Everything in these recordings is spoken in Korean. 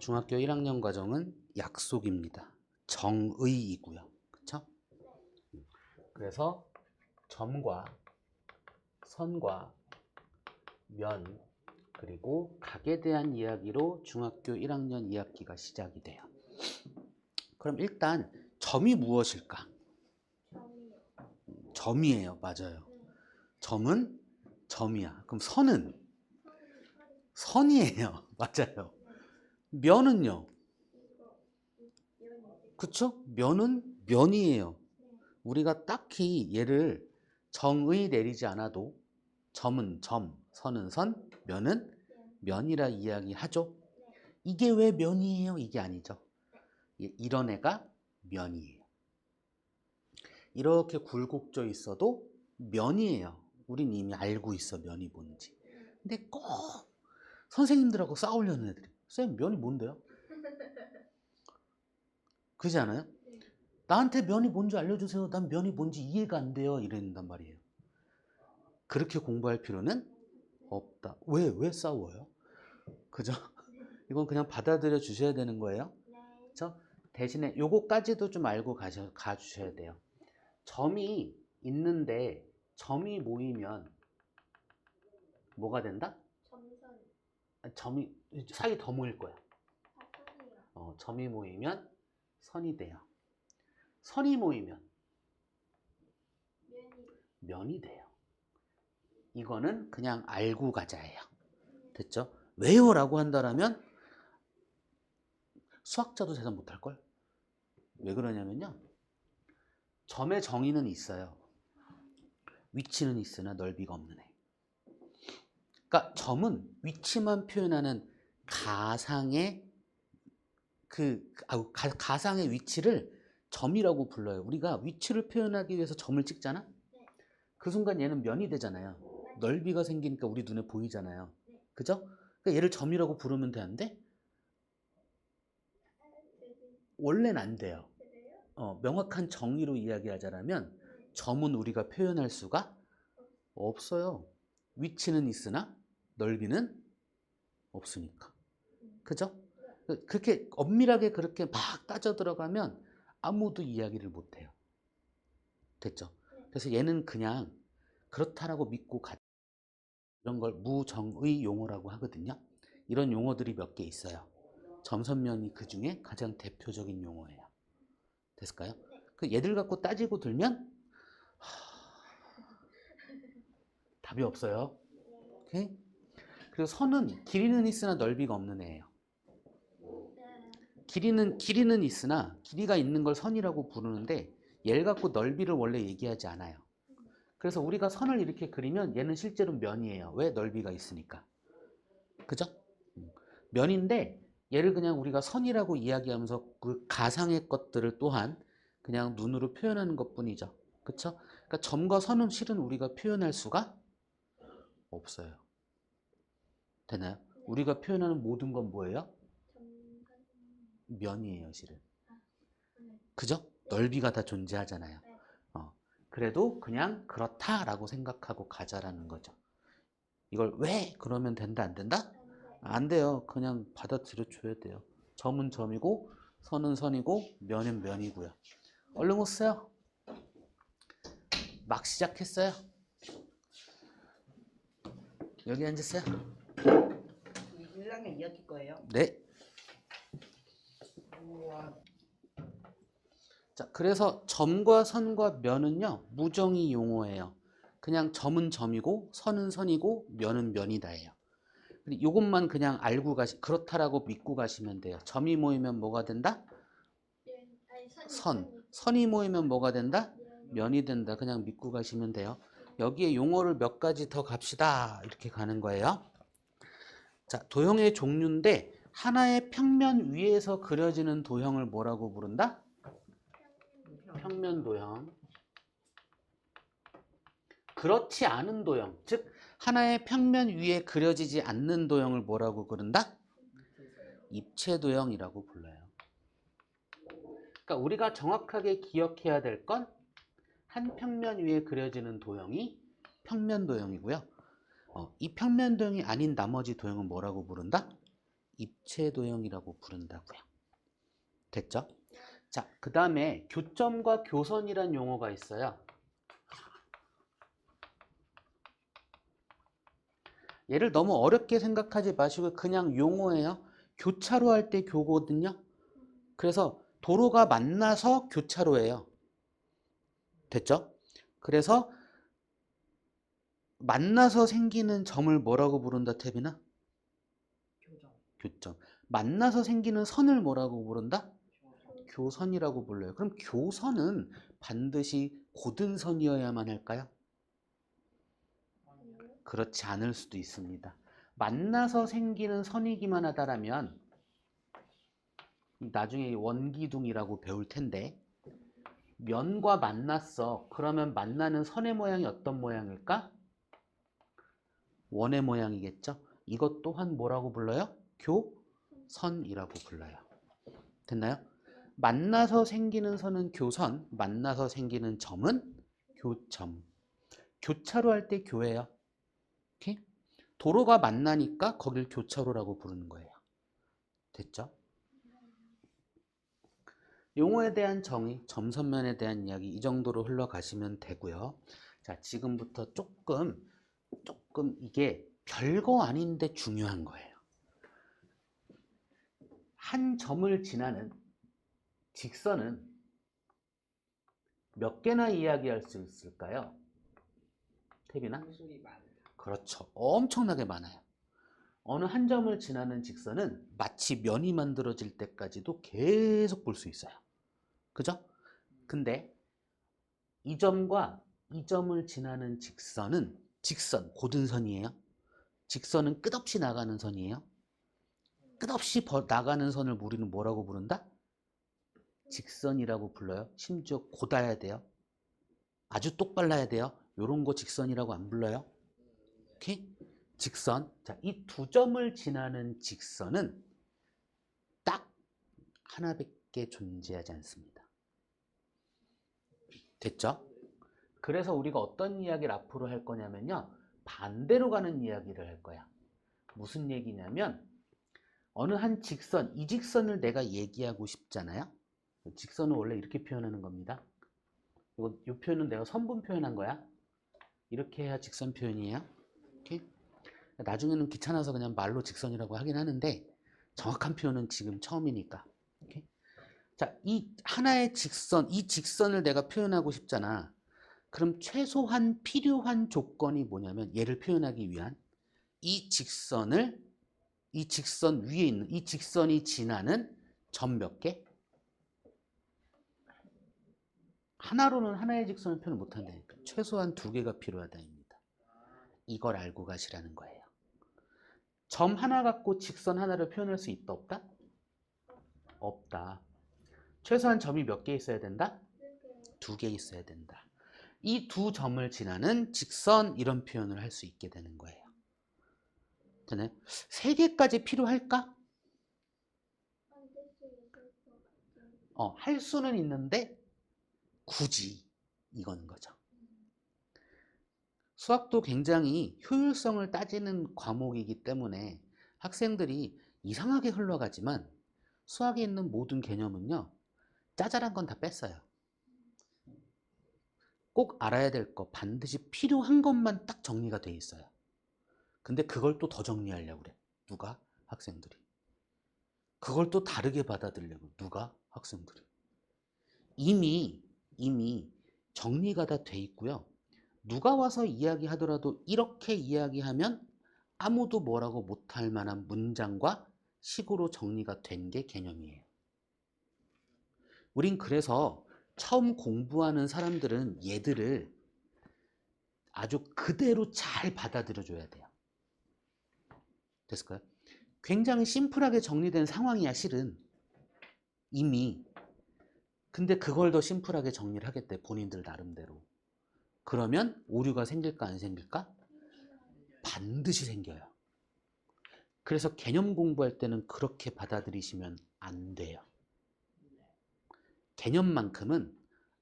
중학교 1학년 과정은 약속입니다. 정의이고요. 그쵸? 그래서 점과 선과 면 그리고 각에 대한 이야기로 중학교 1학년 2학기가 시작이 돼요. 그럼 일단 점이 무엇일까? 점이에요. 맞아요. 점은 점이야. 그럼 선은? 선이에요. 맞아요. 면은요? 그쵸? 면은 면이에요. 우리가 딱히 얘를 정의 내리지 않아도 점은 점, 선은 선, 면은 면이라 이야기하죠. 이게 왜 면이에요? 이게 아니죠. 이런 애가 면이에요. 이렇게 굴곡져 있어도 면이에요. 우린 이미 알고 있어, 면이 뭔지. 근데 꼭 선생님들하고 싸우려는 애들이, 선생님 면이 뭔데요? 그러지 않아요? 나한테 면이 뭔지 알려주세요. 난 면이 뭔지 이해가 안 돼요. 이런단 말이에요. 그렇게 공부할 필요는 없다. 왜 싸워요? 그죠? 이건 그냥 받아들여 주셔야 되는 거예요. 그렇죠? 대신에 요거까지도 좀 알고 가주셔야 돼요. 점이 있는데 점이 모이면 뭐가 된다? 점이 사이 더 모일 거야. 점이 모이면 선이 돼요. 선이 모이면 면이 돼요. 이거는 그냥 알고 가자예요. 됐죠? 왜요? 라고 한다면 수학자도 대답 못할걸? 왜 그러냐면요. 점의 정의는 있어요. 위치는 있으나 넓이가 없는 애. 그러니까 점은 위치만 표현하는 가상의 가상의 위치를 점이라고 불러요. 우리가 위치를 표현하기 위해서 점을 찍잖아? 그 순간 얘는 면이 되잖아요. 넓이가 생기니까 우리 눈에 보이잖아요. 그죠? 그러니까 얘를 점이라고 부르면 되는데 원래는 안 돼요. 명확한 정의로 이야기하자면 점은 우리가 표현할 수가 없어요. 위치는 있으나 넓이는 없으니까. 그죠? 그렇게 엄밀하게 그렇게 막 따져 들어가면 아무도 이야기를 못해요. 됐죠? 그래서 얘는 그냥 그렇다라고 믿고 이런 걸 무정의 용어라고 하거든요. 이런 용어들이 몇 개 있어요. 점선면이 그 중에 가장 대표적인 용어예요. 됐을까요? 그 얘들 갖고 따지고 들면 답이 없어요. 오케이? 그리고 선은 길이는 있으나 넓이가 없는 애예요. 길이는 있으나 길이가 있는 걸 선이라고 부르는데 얘를 갖고 넓이를 원래 얘기하지 않아요. 그래서 우리가 선을 이렇게 그리면 얘는 실제로 면이에요. 왜? 넓이가 있으니까. 그죠? 면인데 얘를 그냥 우리가 선이라고 이야기하면서 그 가상의 것들을 또한 그냥 눈으로 표현하는 것뿐이죠. 그쵸? 그러니까 점과 선은 실은 우리가 표현할 수가 없어요. 되나요? 우리가 표현하는 모든 건 뭐예요? 면이에요, 실은. 그죠? 넓이가 다 존재하잖아요. 그래도 그냥 그렇다라고 생각하고 가자라는 거죠. 이걸 왜 그러면 된다 안 된다? 안 돼요. 그냥 받아들여 줘야 돼요. 점은 점이고 선은 선이고 면은 면이고요. 얼른 오세요. 막 시작했어요. 여기 앉으세요. 1학년 2학기 거예요? 네. 우와. 자, 그래서 점과 선과 면은요 무정의 용어예요. 그냥 점은 점이고 선은 선이고 면은 면이다예요. 이것만 그냥 알고 그렇다라고 믿고 가시면 돼요. 점이 모이면 뭐가 된다? 선. 선이 모이면 뭐가 된다? 면이 된다. 그냥 믿고 가시면 돼요. 여기에 용어를 몇 가지 더 갑시다. 이렇게 가는 거예요. 자, 도형의 종류인데 하나의 평면 위에서 그려지는 도형을 뭐라고 부른다? 평면 도형. 그렇지 않은 도형, 즉 하나의 평면 위에 그려지지 않는 도형을 뭐라고 부른다? 입체 도형이라고 불러요. 그러니까 우리가 정확하게 기억해야 될 건 한 평면 위에 그려지는 도형이 평면 도형이고요. 이 평면 도형이 아닌 나머지 도형은 뭐라고 부른다? 입체 합체 도형이라고 부른다고요. 됐죠? 자, 그 다음에 교점과 교선이란 용어가 있어요. 얘를 너무 어렵게 생각하지 마시고 그냥 용어예요. 교차로 할 때 교거든요. 그래서 도로가 만나서 교차로예요. 됐죠? 그래서 만나서 생기는 점을 뭐라고 부른다, 태빈아? 교점. 만나서 생기는 선을 뭐라고 부른다? 교선이라고 불러요. 그럼 교선은 반드시 고등선이어야만 할까요? 그렇지 않을 수도 있습니다. 만나서 생기는 선이기만 하다라면 나중에 원기둥이라고 배울 텐데 면과 만났어. 그러면 만나는 선의 모양이 어떤 모양일까? 원의 모양이겠죠? 이것 또한 뭐라고 불러요? 교선이라고 불러요. 됐나요? 만나서 생기는 선은 교선, 만나서 생기는 점은 교점. 교차로 할 때 교예요. 오케이? 도로가 만나니까 거길 교차로라고 부르는 거예요. 됐죠? 용어에 대한 정의, 점선면에 대한 이야기 이 정도로 흘러가시면 되고요. 자, 지금부터 조금 이게 별거 아닌데 중요한 거예요. 한 점을 지나는 직선은 몇 개나 이야기할 수 있을까요? 태빈아? 그렇죠. 엄청나게 많아요. 어느 한 점을 지나는 직선은 마치 면이 만들어질 때까지도 계속 볼 수 있어요. 그죠? 근데 이 점과 이 점을 지나는 직선, 고등선이에요. 직선은 끝없이 나가는 선이에요. 끝없이 나가는 선을 우리는 뭐라고 부른다? 직선이라고 불러요. 심지어 곧아야 돼요. 아주 똑발라야 돼요. 요런 거 직선이라고 안 불러요. 오케이? 직선. 자, 이 두 점을 지나는 직선은 딱 하나밖에 존재하지 않습니다. 됐죠? 그래서 우리가 어떤 이야기를 앞으로 할 거냐면요. 반대로 가는 이야기를 할 거야. 무슨 얘기냐면 어느 한 직선, 이 직선을 내가 얘기하고 싶잖아요. 직선은 원래 이렇게 표현하는 겁니다. 이 표현은 내가 선분 표현한 거야. 이렇게 해야 직선 표현이에요. 오케이? 나중에는 귀찮아서 그냥 말로 직선이라고 하긴 하는데 정확한 표현은 지금 처음이니까. 오케이? 자, 이 하나의 직선, 이 직선을 내가 표현하고 싶잖아. 그럼 최소한 필요한 조건이 뭐냐면 얘를 표현하기 위한 이 직선 위에 있는 이 직선이 지나는 점 몇 개? 하나로는 하나의 직선을 표현 못한다니까. 최소한 두 개가 필요하다입니다. 이걸 알고 가시라는 거예요. 점 하나 갖고 직선 하나를 표현할 수 있다 없다? 없다. 최소한 점이 몇 개 있어야 된다? 두 개 있어야 된다. 이 두 점을 지나는 직선 이런 표현을 할 수 있게 되는 거예요. 되네? 세 개까지 필요할까? 할 수는 있는데 굳이 이건 거죠. 수학도 굉장히 효율성을 따지는 과목이기 때문에 학생들이 이상하게 흘러가지만 수학에 있는 모든 개념은요. 짜잘한 건 다 뺐어요. 꼭 알아야 될 거 반드시 필요한 것만 딱 정리가 돼 있어요. 근데 그걸 또 더 정리하려고 그래. 누가? 학생들이. 그걸 또 다르게 받아들이려고. 누가? 학생들이. 이미 정리가 다 돼 있고요. 누가 와서 이야기하더라도 이렇게 이야기하면 아무도 뭐라고 못할 만한 문장과 식으로 정리가 된 게 개념이에요. 우린 그래서 처음 공부하는 사람들은 얘들을 아주 그대로 잘 받아들여 줘야 돼요. 됐을까요? 굉장히 심플하게 정리된 상황이야 실은 이미. 근데 그걸 더 심플하게 정리를 하겠대 본인들 나름대로. 그러면 오류가 생길까 안 생길까? 반드시 생겨요. 그래서 개념 공부할 때는 그렇게 받아들이시면 안 돼요. 개념만큼은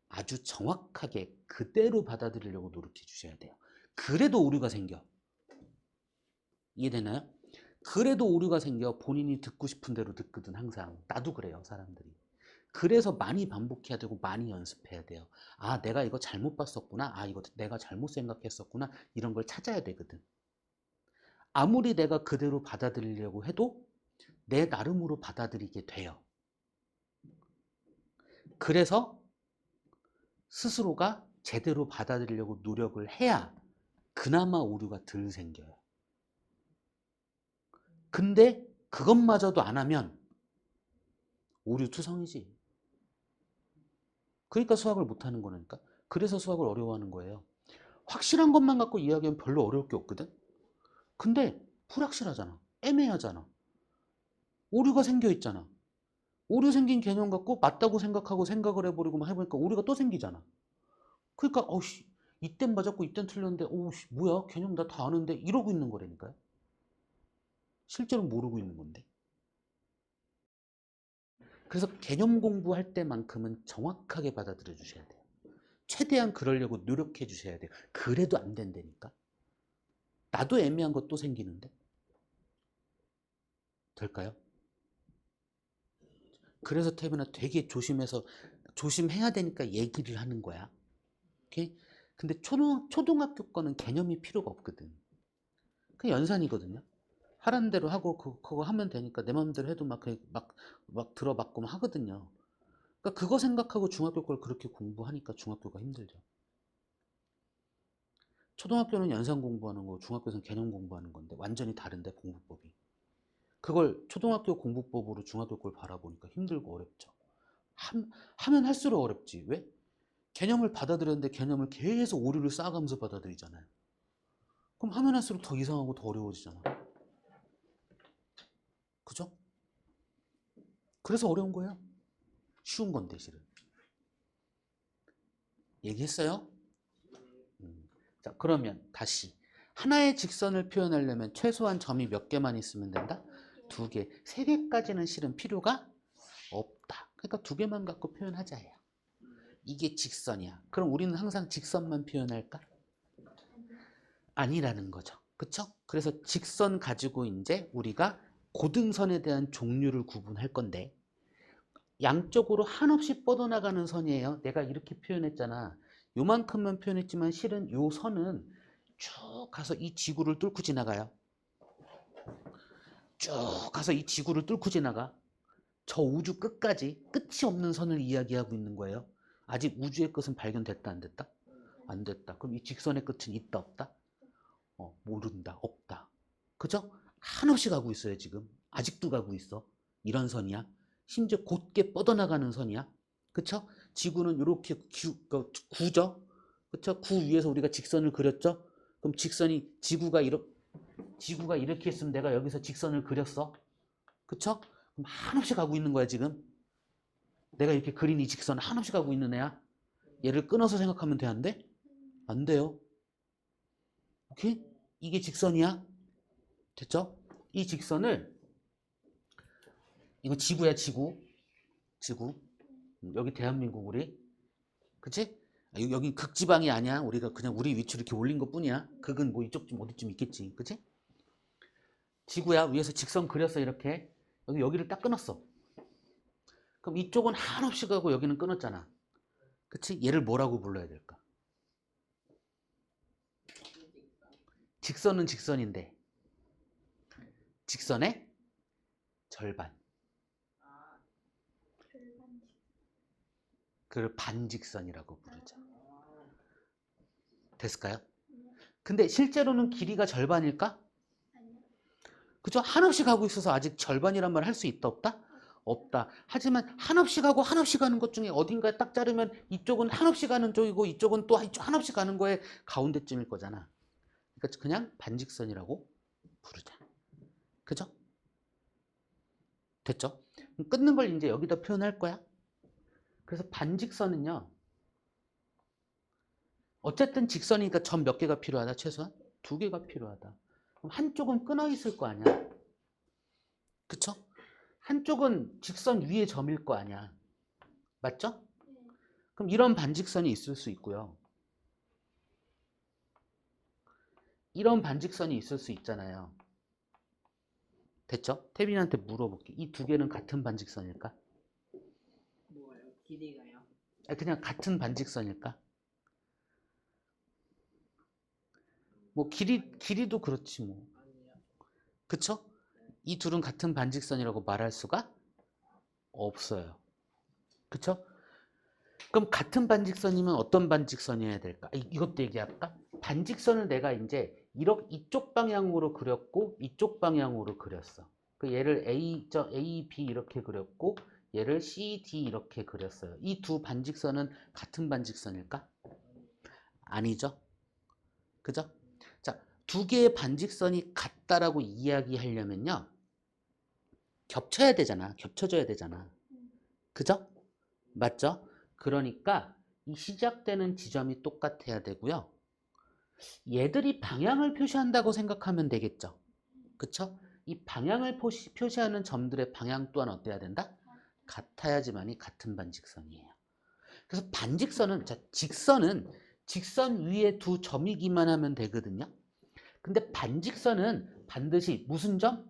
아주 정확하게 그대로 받아들이려고 노력해 주셔야 돼요. 그래도 오류가 생겨. 이해되나요? 그래도 오류가 생겨. 본인이 듣고 싶은 대로 듣거든 항상. 나도 그래요 사람들이. 그래서 많이 반복해야 되고 많이 연습해야 돼요. 아 내가 이거 잘못 봤었구나. 아 이거 내가 잘못 생각했었구나. 이런 걸 찾아야 되거든. 아무리 내가 그대로 받아들이려고 해도 내 나름으로 받아들이게 돼요. 그래서 스스로가 제대로 받아들이려고 노력을 해야 그나마 오류가 덜 생겨요. 근데 그것마저도 안 하면 오류투성이지. 그러니까 수학을 못하는 거니까. 그래서 수학을 어려워하는 거예요. 확실한 것만 갖고 이야기하면 별로 어려울 게 없거든. 근데 불확실하잖아. 애매하잖아. 오류가 생겨 있잖아. 오류 생긴 개념 갖고 맞다고 생각하고 생각을 해버리고 막 해보니까 오류가 또 생기잖아. 그러니까 어우씨 이땐 맞았고 이땐 틀렸는데 어우씨 뭐야 개념 나 다 아는데 이러고 있는 거라니까요. 실제로 모르고 있는 건데. 그래서 개념 공부할 때만큼은 정확하게 받아들여 주셔야 돼요. 최대한 그러려고 노력해 주셔야 돼요. 그래도 안 된다니까. 나도 애매한 것도 생기는데. 될까요? 그래서 태빈아 되게 조심해서 조심해야 되니까 얘기를 하는 거야. 오케이? 근데 초등학교 거는 개념이 필요가 없거든. 그냥 연산이거든요. 하라는 대로 하고 그거 하면 되니까 내 마음대로 해도 막 들어맞고 막 하거든요. 그러니까 그거 생각하고 중학교 걸 그렇게 공부하니까 중학교가 힘들죠. 초등학교는 연산 공부하는 거, 중학교에서는 개념 공부하는 건데 완전히 다른데 공부법이. 그걸 초등학교 공부법으로 중학교 걸 바라보니까 힘들고 어렵죠. 하면 할수록 어렵지. 왜? 개념을 받아들였는데 개념을 계속 오류를 쌓아가면서 받아들이잖아요. 그럼 하면 할수록 더 이상하고 더 어려워지잖아. 그죠? 그래서 어려운 거예요. 쉬운 건데 실은. 얘기했어요? 자 그러면 다시 하나의 직선을 표현하려면 최소한 점이 몇 개만 있으면 된다? 2개, 3개까지는 실은 필요가 없다. 그러니까 2개만 갖고 표현하자예요. 이게 직선이야. 그럼 우리는 항상 직선만 표현할까? 아니라는 거죠. 그쵸? 그래서 직선 가지고 이제 우리가 고등선에 대한 종류를 구분할 건데 양쪽으로 한없이 뻗어나가는 선이에요. 내가 이렇게 표현했잖아. 요만큼만 표현했지만 실은 요 선은 쭉 가서 이 지구를 뚫고 지나가요. 쭉 가서 이 지구를 뚫고 지나가. 저 우주 끝까지 끝이 없는 선을 이야기하고 있는 거예요. 아직 우주의 끝은 발견됐다 안 됐다? 안 됐다. 그럼 이 직선의 끝은 있다 없다? 모른다 없다. 그죠? 한없이 가고 있어요 지금. 아직도 가고 있어. 이런 선이야. 심지어 곧게 뻗어나가는 선이야. 그쵸? 지구는 이렇게 구죠? 그쵸? 구 위에서 우리가 직선을 그렸죠? 그럼 직선이 지구가 이렇게 있으면 내가 여기서 직선을 그렸어. 그쵸? 그럼 한없이 가고 있는 거야 지금. 내가 이렇게 그린 이 직선 한없이 가고 있는 애야. 얘를 끊어서 생각하면 돼 안 돼? 안 돼요. 오케이? 이게 직선이야. 됐죠? 이 직선을 이거 지구야 지구. 여기 대한민국 우리. 그치? 여기 극지방이 아니야. 우리가 그냥 우리 위치로 이렇게 올린 것 뿐이야. 극은 뭐 이쪽 좀 어디쯤 있겠지. 그치? 지구야. 위에서 직선 그렸어 이렇게. 여기를 딱 끊었어. 그럼 이쪽은 한없이 가고 여기는 끊었잖아. 그치? 얘를 뭐라고 불러야 될까? 직선은 직선인데 직선의 절반. 그걸 반직선이라고 부르죠. 됐을까요? 근데 실제로는 길이가 절반일까? 그죠? 한없이 가고 있어서 아직 절반이란 말 할 수 있다 없다? 없다. 하지만 한없이 가고 한없이 가는 것 중에 어딘가에 딱 자르면 이쪽은 한없이 가는 쪽이고 이쪽은 또 한없이 가는 거에 가운데쯤일 거잖아. 그러니까 그냥 반직선이라고 부르자. 그죠? 됐죠? 끊는 걸 이제 여기다 표현할 거야. 그래서 반직선은요. 어쨌든 직선이니까 점 몇 개가 필요하다? 최소한 2개가 필요하다. 그럼 한쪽은 끊어 있을 거 아니야. 그쵸? 한쪽은 직선 위에 점일 거 아니야. 맞죠? 그럼 이런 반직선이 있을 수 있고요. 이런 반직선이 있을 수 있잖아요. 됐죠? 태빈이한테 물어볼게. 이 두 개는 같은 반직선일까? 뭐예요? 길이가요? 그냥 같은 반직선일까? 뭐 길이도 그렇지 뭐. 아니요. 그쵸? 이 둘은 같은 반직선이라고 말할 수가 없어요. 그쵸? 그럼 같은 반직선이면 어떤 반직선이어야 될까? 이것도 얘기할까? 반직선을 내가 이제 이쪽 방향으로 그렸고 이쪽 방향으로 그렸어. 그 얘를 A, B 이렇게 그렸고 얘를 C, D 이렇게 그렸어요. 이 두 반직선은 같은 반직선일까? 아니죠. 그죠? 자, 두 개의 반직선이 같다라고 이야기하려면요. 겹쳐야 되잖아. 겹쳐져야 되잖아. 그죠? 맞죠? 그러니까 이 시작되는 지점이 똑같아야 되고요. 얘들이 방향을 표시한다고 생각하면 되겠죠. 그쵸? 이 방향을 표시하는 점들의 방향 또한 어때야 된다? 같아야지만이 같은 반직선이에요. 그래서 반직선은, 자, 직선은 직선 위에 두 점이기만 하면 되거든요. 근데 반직선은 반드시 무슨 점?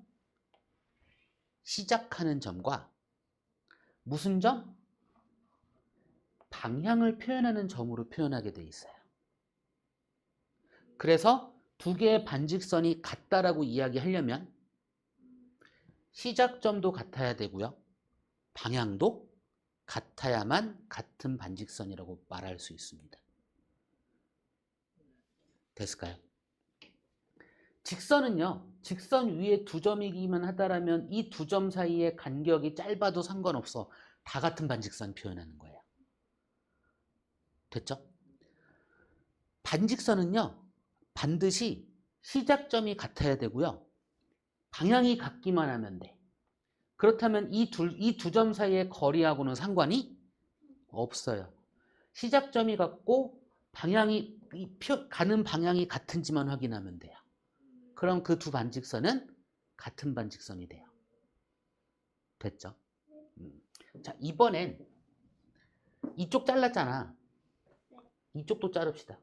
시작하는 점과 무슨 점? 방향을 표현하는 점으로 표현하게 돼 있어요. 그래서 두 개의 반직선이 같다라고 이야기하려면 시작점도 같아야 되고요. 방향도 같아야만 같은 반직선이라고 말할 수 있습니다. 됐을까요? 직선은요. 직선 위에 두 점이기만 하다라면 이 두 점 사이의 간격이 짧아도 상관없어. 다 같은 반직선 표현하는 거예요. 됐죠? 반직선은요. 반드시 시작점이 같아야 되고요. 방향이 같기만 하면 돼. 그렇다면 이 두 점 사이의 거리하고는 상관이 없어요. 시작점이 같고 방향이 가는 방향이 같은지만 확인하면 돼요. 그럼 그 두 반직선은 같은 반직선이 돼요. 됐죠? 자, 이번엔 이쪽 잘랐잖아. 이쪽도 자릅시다.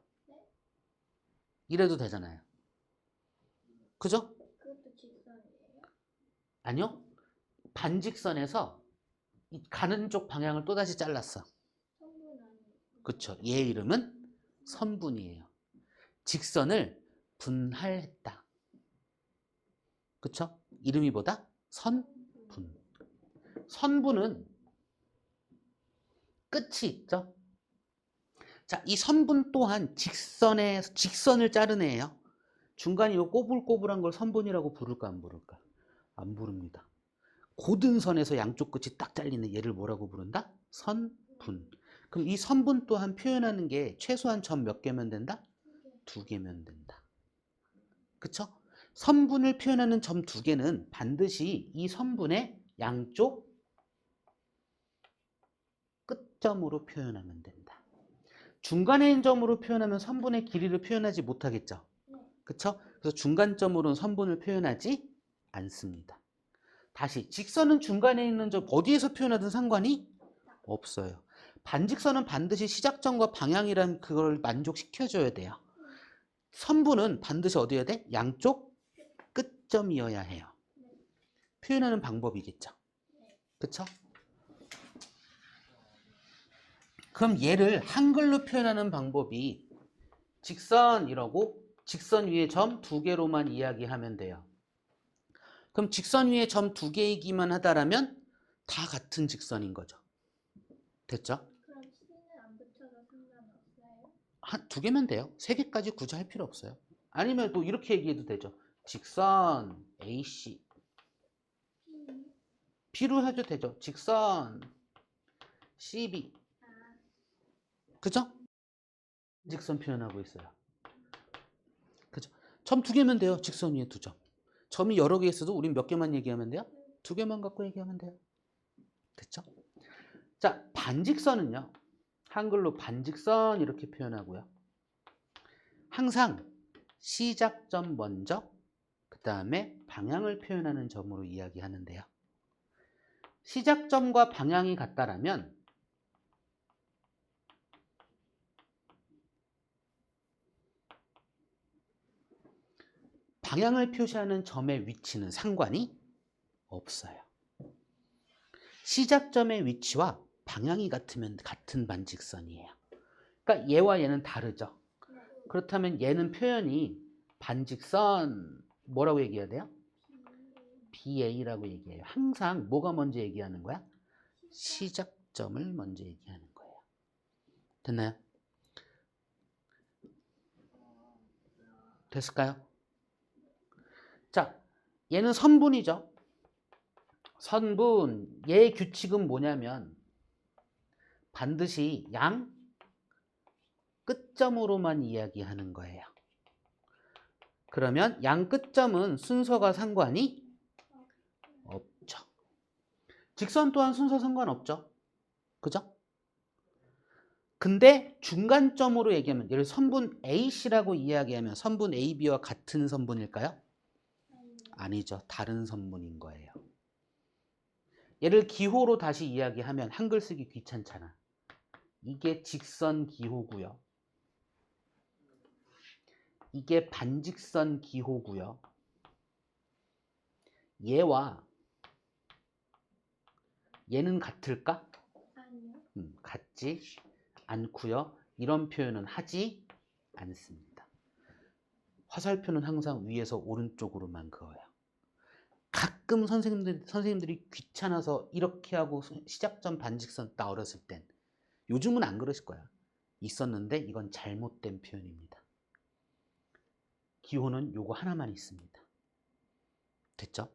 이래도 되잖아요. 그죠? 그것도 직선이에요? 아니요. 반직선에서 가는 쪽 방향을 또다시 잘랐어. 선분 아니에요? 그쵸? 얘 이름은 선분이에요. 직선을 분할했다. 그쵸? 이름이 뭐다? 선분. 선분은 끝이 있죠? 자, 이 선분 또한 직선을 자른 애예요. 중간에 이 꼬불꼬불한 걸 선분이라고 부를까 안 부를까? 안 부릅니다. 고든 선에서 양쪽 끝이 딱 잘리는 얘를 뭐라고 부른다? 선분. 그럼 이 선분 또한 표현하는 게 최소한 점 몇 개면 된다? 두 개면 된다. 그쵸? 선분을 표현하는 점 두 개는 반드시 이 선분의 양쪽 끝점으로 표현하면 된다. 중간에 있는 점으로 표현하면 선분의 길이를 표현하지 못하겠죠? 그쵸? 그래서 중간점으로는 선분을 표현하지 않습니다. 다시 직선은 중간에 있는 점 어디에서 표현하든 상관이 없어요. 반직선은 반드시 시작점과 방향이란 그걸 만족시켜줘야 돼요. 선분은 반드시 어디여야 돼? 양쪽 끝점이어야 해요. 표현하는 방법이겠죠. 그쵸? 그럼 얘를 한글로 표현하는 방법이 직선 이라고 직선 위에 점 두 개로만 이야기하면 돼요. 그럼 직선 위에 점 두 개이기만 하다라면 다 같은 직선인 거죠. 됐죠? 그럼 C는 안 붙여도 상관없어요? 두 개면 돼요. 세 개까지 굳이 할 필요 없어요. 아니면 또 이렇게 얘기해도 되죠. 직선 AC B로 해도 되죠. 직선 CB. 그죠? 직선 표현하고 있어요. 그죠? 점 두 개면 돼요. 직선 위에 두 점. 점이 여러 개 있어도 우린 몇 개만 얘기하면 돼요? 두 개만 갖고 얘기하면 돼요. 됐죠? 자, 반직선은요. 한글로 반직선 이렇게 표현하고요. 항상 시작점 먼저 그 다음에 방향을 표현하는 점으로 이야기하는데요. 시작점과 방향이 같다라면 방향을 표시하는 점의 위치는 상관이 없어요. 시작점의 위치와 방향이 같으면 같은 반직선이에요. 그러니까 얘와 얘는 다르죠. 그렇다면 얘는 표현이 반직선 뭐라고 얘기해야 돼요? BA라고 얘기해요. 항상 뭐가 먼저 얘기하는 거야? 시작점을 먼저 얘기하는 거예요. 됐나요? 됐을까요? 자, 얘는 선분이죠. 선분, 얘의 규칙은 뭐냐면 반드시 양 끝점으로만 이야기하는 거예요. 그러면 양 끝점은 순서가 상관이 없죠. 직선 또한 순서 상관없죠. 그죠? 근데 중간점으로 얘기하면 예를 들어 선분 AC라고 이야기하면 선분 AB와 같은 선분일까요? 아니죠. 다른 선분인 거예요. 얘를 기호로 다시 이야기하면 한글 쓰기 귀찮잖아. 이게 직선 기호고요. 이게 반직선 기호고요. 얘와 얘는 같을까? 아니요. 같지 않고요. 이런 표현은 하지 않습니다. 화살표는 항상 위에서 오른쪽으로만 그어요. 가끔 선생님들이 귀찮아서 이렇게 하고 시작점 반직선 딱 어렸을 땐 요즘은 안 그러실 거야. 있었는데 이건 잘못된 표현입니다. 기호는 요거 하나만 있습니다. 됐죠?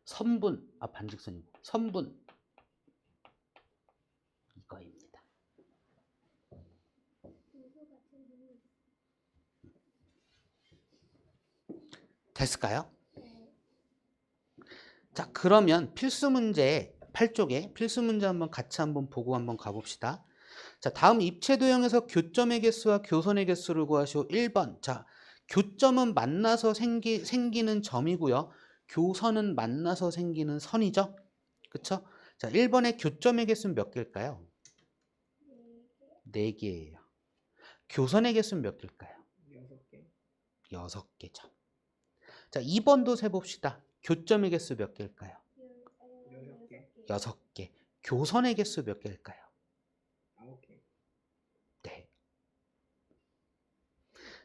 선분, 반직선이고 선분 이거입니다. 됐을까요? 자, 그러면 필수 문제 8쪽에 필수 문제 한번 같이 한번 보고 한번 가봅시다. 자, 다음 입체 도형에서 교점의 개수와 교선의 개수를 구하시오. 1번. 자, 교점은 만나서 생기는 점이고요. 교선은 만나서 생기는 선이죠. 그쵸? 자, 1번의 교점의 개수는 몇 개일까요? 4개예요. 교선의 개수는 몇 개일까요? 6개. 6개죠. 자, 2번도 세봅시다. 교점의 개수 몇 개일까요? 6개. 6개. 교선의 개수 몇 개일까요? 9개. 네.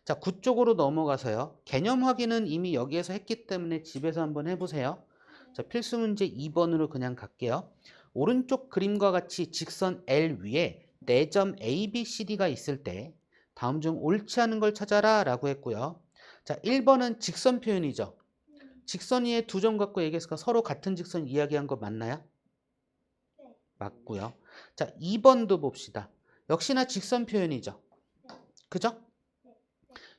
자, 9쪽으로 넘어가서요. 개념 확인은 이미 여기에서 했기 때문에 집에서 한번 해보세요. 자, 필수 문제 2번으로 그냥 갈게요. 오른쪽 그림과 같이 직선 L 위에 4점 A, B, C, D가 있을 때 다음 중 옳지 않은 걸 찾아라 라고 했고요. 자, 1번은 직선 표현이죠. 직선 위에 2점 갖고 얘기했으니까 서로 같은 직선 이야기한 거 맞나요? 네. 맞고요. 자, 2번도 봅시다. 역시나 직선 표현이죠. 그죠?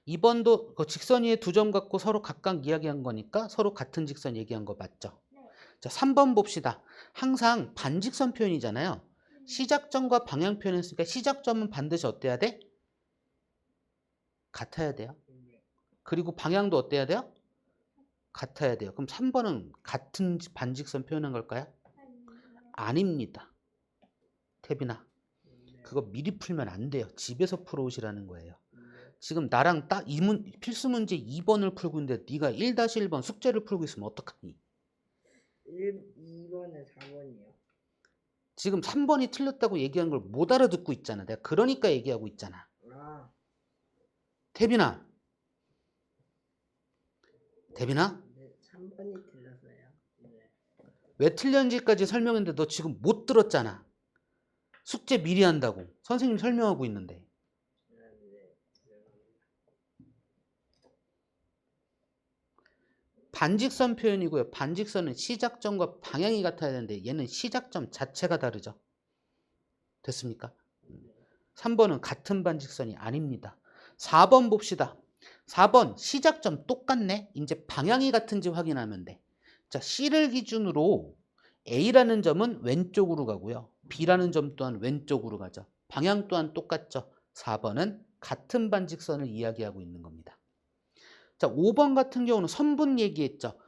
2번도 그 직선 위에 2점 갖고 서로 각각 이야기한 거니까 서로 같은 직선 얘기한 거 맞죠? 자, 3번 봅시다. 항상 반직선 표현이잖아요. 시작점과 방향 표현했으니까 시작점은 반드시 어때야 돼? 같아야 돼요. 그리고 방향도 어때야 돼요? 같아야 돼요. 그럼 3번은 같은 반직선 표현한 걸까요? 아닙니다. 태빈아, 그거 미리 풀면 안 돼요. 집에서 풀어오시라는 거예요. 지금 나랑 딱 필수 문제 2번을 풀고 있는데 네가 1-1번 숙제를 풀고 있으면 어떡하니? 2번에 4번이요. 지금 3번이 틀렸다고 얘기한 걸 못 알아듣고 있잖아. 내가 그러니까 얘기하고 있잖아. 아, 태빈아. 태빈아? 네, 3번이 틀렸어요. 네. 왜 틀렸는지까지 설명했는데 너 지금 못 들었잖아. 숙제 미리 한다고. 선생님 설명하고 있는데. 네, 죄송합니다. 반직선 표현이고요. 반직선은 시작점과 방향이 같아야 되는데 얘는 시작점 자체가 다르죠. 됐습니까? 3번은 같은 반직선이 아닙니다. 4번 봅시다. 4번 시작점 똑같네. 이제 방향이 같은지 확인하면 돼. 자, C를 기준으로 A라는 점은 왼쪽으로 가고요. B라는 점 또한 왼쪽으로 가죠. 방향 또한 똑같죠. 4번은 같은 반직선을 이야기하고 있는 겁니다. 자, 5번 같은 경우는 선분 얘기했죠.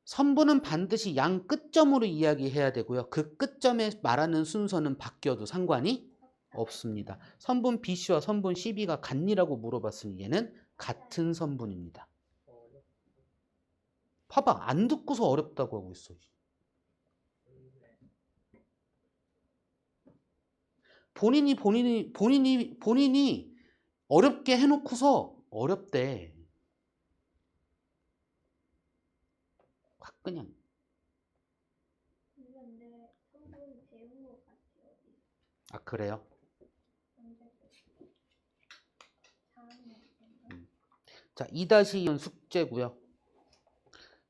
선분은 반드시 양 끝점으로 이야기해야 되고요. 그 끝점에 말하는 순서는 바뀌어도 상관이 없습니다. 선분 BC와 선분 CB가 같니라고 물어봤으니 얘는 같은 선분입니다. 봐봐, 안 듣고서 어렵다고 하고 있어. 본인이 어렵게 해놓고서 어렵대. 확 그냥. 근데 성분 배운 것 같아요. 아, 그래요? 자, 2-2은 숙제고요.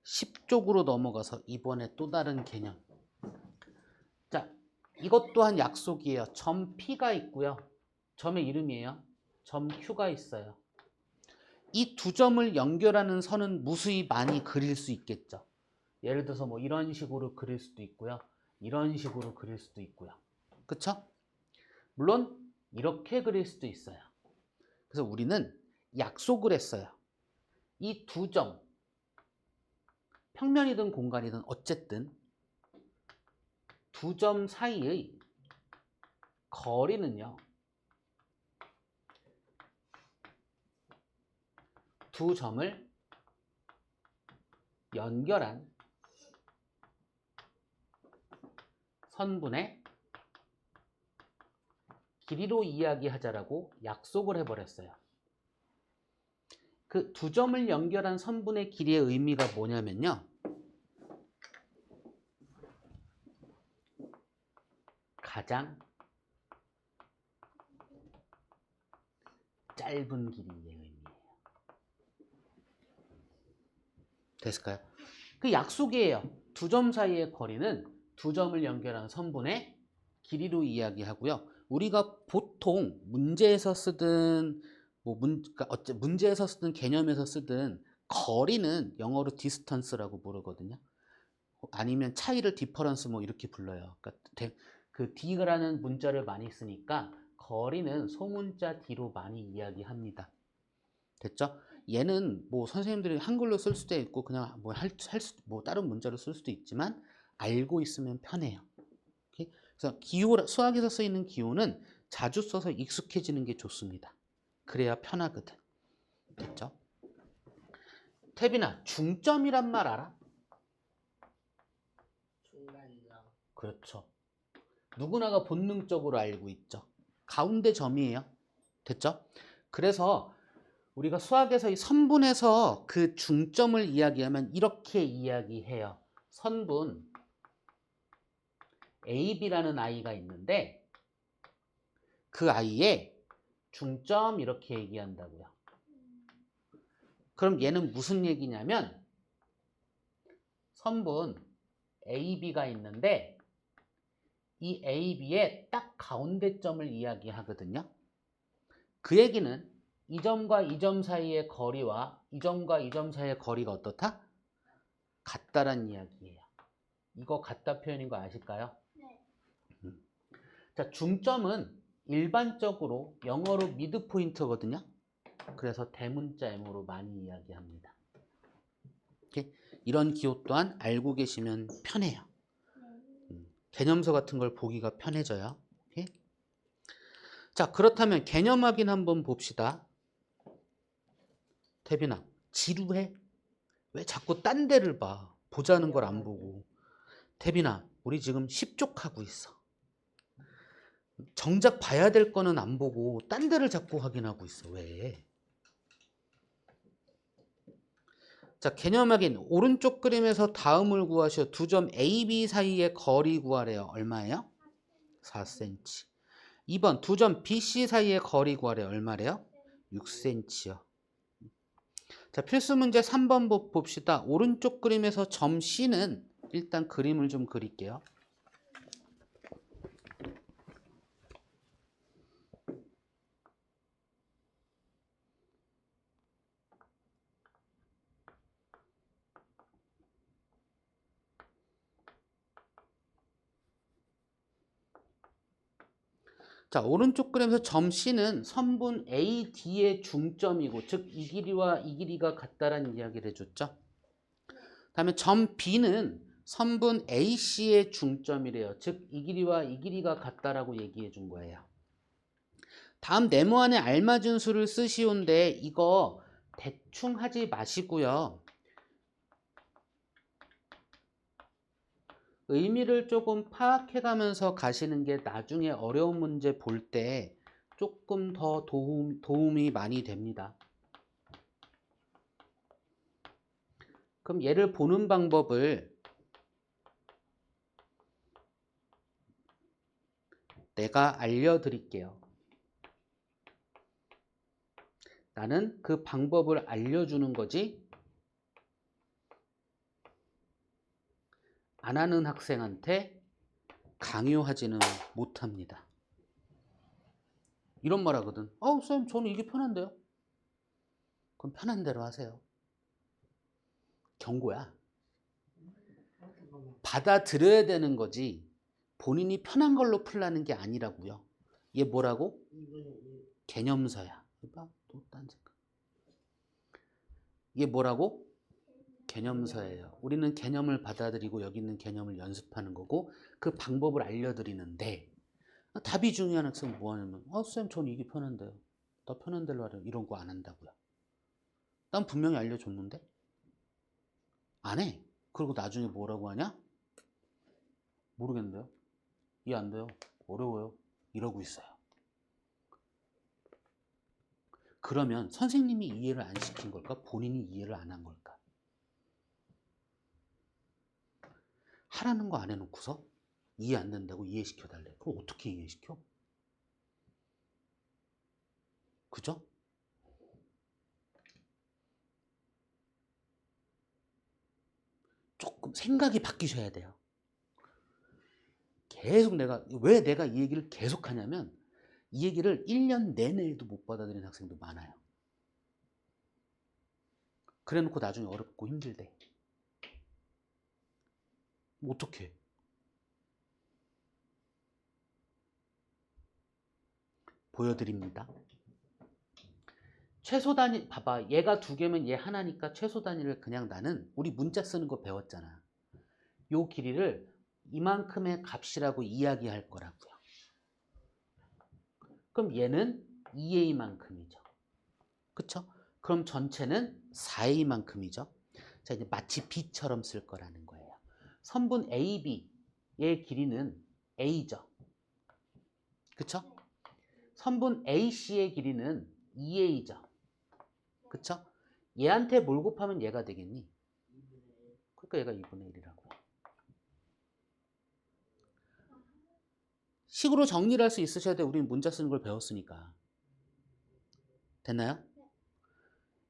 10쪽으로 넘어가서 이번에 또 다른 개념. 자, 이것 또한 약속이에요. 점 P가 있고요. 점의 이름이에요. 점 Q가 있어요. 이 두 점을 연결하는 선은 무수히 많이 그릴 수 있겠죠. 예를 들어서 뭐 이런 식으로 그릴 수도 있고요. 이런 식으로 그릴 수도 있고요. 그쵸? 물론 이렇게 그릴 수도 있어요. 그래서 우리는 약속을 했어요. 이 두 점, 평면이든 공간이든 어쨌든 두 점 사이의 거리는요, 두 점을 연결한 선분의 길이로 이야기하자라고 약속을 해버렸어요. 그 두 점을 연결한 선분의 길이의 의미가 뭐냐면요, 가장 짧은 길이의 의미예요. 됐을까요? 그 약속이에요. 두 점 사이의 거리는 두 점을 연결한 선분의 길이로 이야기하고요. 우리가 보통 문제에서 쓰든 그러니까 문제에서 쓰든 개념에서 쓰든 거리는 영어로 distance라고 부르거든요. 아니면 차이를 difference 뭐 이렇게 불러요. 그러니까 그 D라는 문자를 많이 쓰니까 거리는 소문자 D로 많이 이야기합니다. 됐죠? 얘는 뭐 선생님들이 한글로 쓸 수도 있고 그냥 뭐 다른 문자로 쓸 수도 있지만 알고 있으면 편해요. 오케이? 그래서 수학에서 쓰이는 기호는 자주 써서 익숙해지는 게 좋습니다. 그래야 편하거든. 됐죠? 태빈아, 중점이란 말 알아? 중간점. 그렇죠. 누구나가 본능적으로 알고 있죠. 가운데 점이에요. 됐죠? 그래서 우리가 수학에서 이 선분에서 그 중점을 이야기하면 이렇게 이야기해요. 선분 AB라는 아이가 있는데 그 아이의 중점 이렇게 얘기한다고요. 그럼 얘는 무슨 얘기냐면 선분 AB가 있는데 이 AB의 딱 가운데 점을 이야기하거든요. 그 얘기는 이 점과 이 점 사이의 거리와 이 점과 이 점 사이의 거리가 어떻다? 같다란 이야기예요. 이거 같다 표현인 거 아실까요? 네. 자, 중점은 일반적으로 영어로 미드 포인트거든요. 그래서 대문자 M으로 많이 이야기합니다. 이렇게 이런 기호 또한 알고 계시면 편해요. 개념서 같은 걸 보기가 편해져요. 오케이? 자, 그렇다면 개념 확인 한번 봅시다. 태빈아, 지루해? 왜 자꾸 딴 데를 봐? 보자는 걸 안 보고. 태빈아, 우리 지금 10쪽 하고 있어. 정작 봐야 될 거는 안 보고 딴 데를 자꾸 확인하고 있어. 왜? 자, 개념 확인. 오른쪽 그림에서 다음을 구하시오. 두 점 A, B 사이의 거리 구하래요. 얼마예요? 4cm. 2번 두 점 B, C 사이의 거리 구하래요. 얼마래요? 6cm요. 자, 필수 문제 3번 봅시다. 오른쪽 그림에서 점 C는 일단 그림을 좀 그릴게요. 자, 오른쪽 그림에서 점 C는 선분 AD의 중점이고, 즉 이 길이와 이 길이가 같다라는 이야기를 해줬죠. 다음에 점 B는 선분 AC의 중점이래요. 즉 이 길이와 이 길이가 같다라고 얘기해 준 거예요. 다음 네모 안에 알맞은 수를 쓰시온데 이거 대충 하지 마시고요. 의미를 조금 파악해가면서 가시는 게 나중에 어려운 문제 볼 때 조금 더 도움이 많이 됩니다. 그럼 얘를 보는 방법을 내가 알려드릴게요. 나는 그 방법을 알려주는 거지 안 하는 학생한테 강요하지는 못합니다. 이런 말 하거든. 쌤 저는 이게 편한데요. 그럼 편한 대로 하세요. 경고야. 받아들여야 되는 거지 본인이 편한 걸로 풀라는 게 아니라고요. 얘 뭐라고? 개념서야. 봐, 또 딴 생각. 얘 뭐라고? 개념서예요. 우리는 개념을 받아들이고 여기 있는 개념을 연습하는 거고 그 방법을 알려드리는데 답이 중요한 학생은 뭐 하냐면 쌤 저는 이게 편한데요. 나 편한 대로 하래요. 이런 거 안 한다고요. 난 분명히 알려줬는데 안 해. 그리고 나중에 뭐라고 하냐? 모르겠는데요. 이해 안 돼요. 어려워요. 이러고 있어요. 그러면 선생님이 이해를 안 시킨 걸까? 본인이 이해를 안 한 걸까? 하라는 거 안 해놓고서 이해 안 된다고 이해시켜달래. 그럼 어떻게 이해시켜? 그죠? 조금 생각이 바뀌셔야 돼요. 계속 왜 내가 이 얘기를 계속 하냐면 이 얘기를 1년 내내도 못 받아들이는 학생도 많아요. 그래 놓고 나중에 어렵고 힘들대. 어떡해? 보여드립니다. 최소 단위 봐봐. 얘가 2개면 얘 하나니까 최소 단위를 그냥 나는 우리 문자 쓰는 거 배웠잖아. 요 길이를 이만큼의 값이라고 이야기할 거라고요. 그럼 얘는 2a만큼이죠. 그쵸? 그럼 전체는 4a만큼이죠. 자, 이제 마치 b처럼 쓸 거라는 거예요. 선분 AB의 길이는 a죠. 그쵸? 선분 AC의 길이는 2a죠. 그쵸? 얘한테 뭘 곱하면 얘가 되겠니? 그러니까 얘가 2분의 1이라고. 식으로 정리를 할 수 있으셔야 돼. 우리는 문자 쓰는 걸 배웠으니까. 됐나요?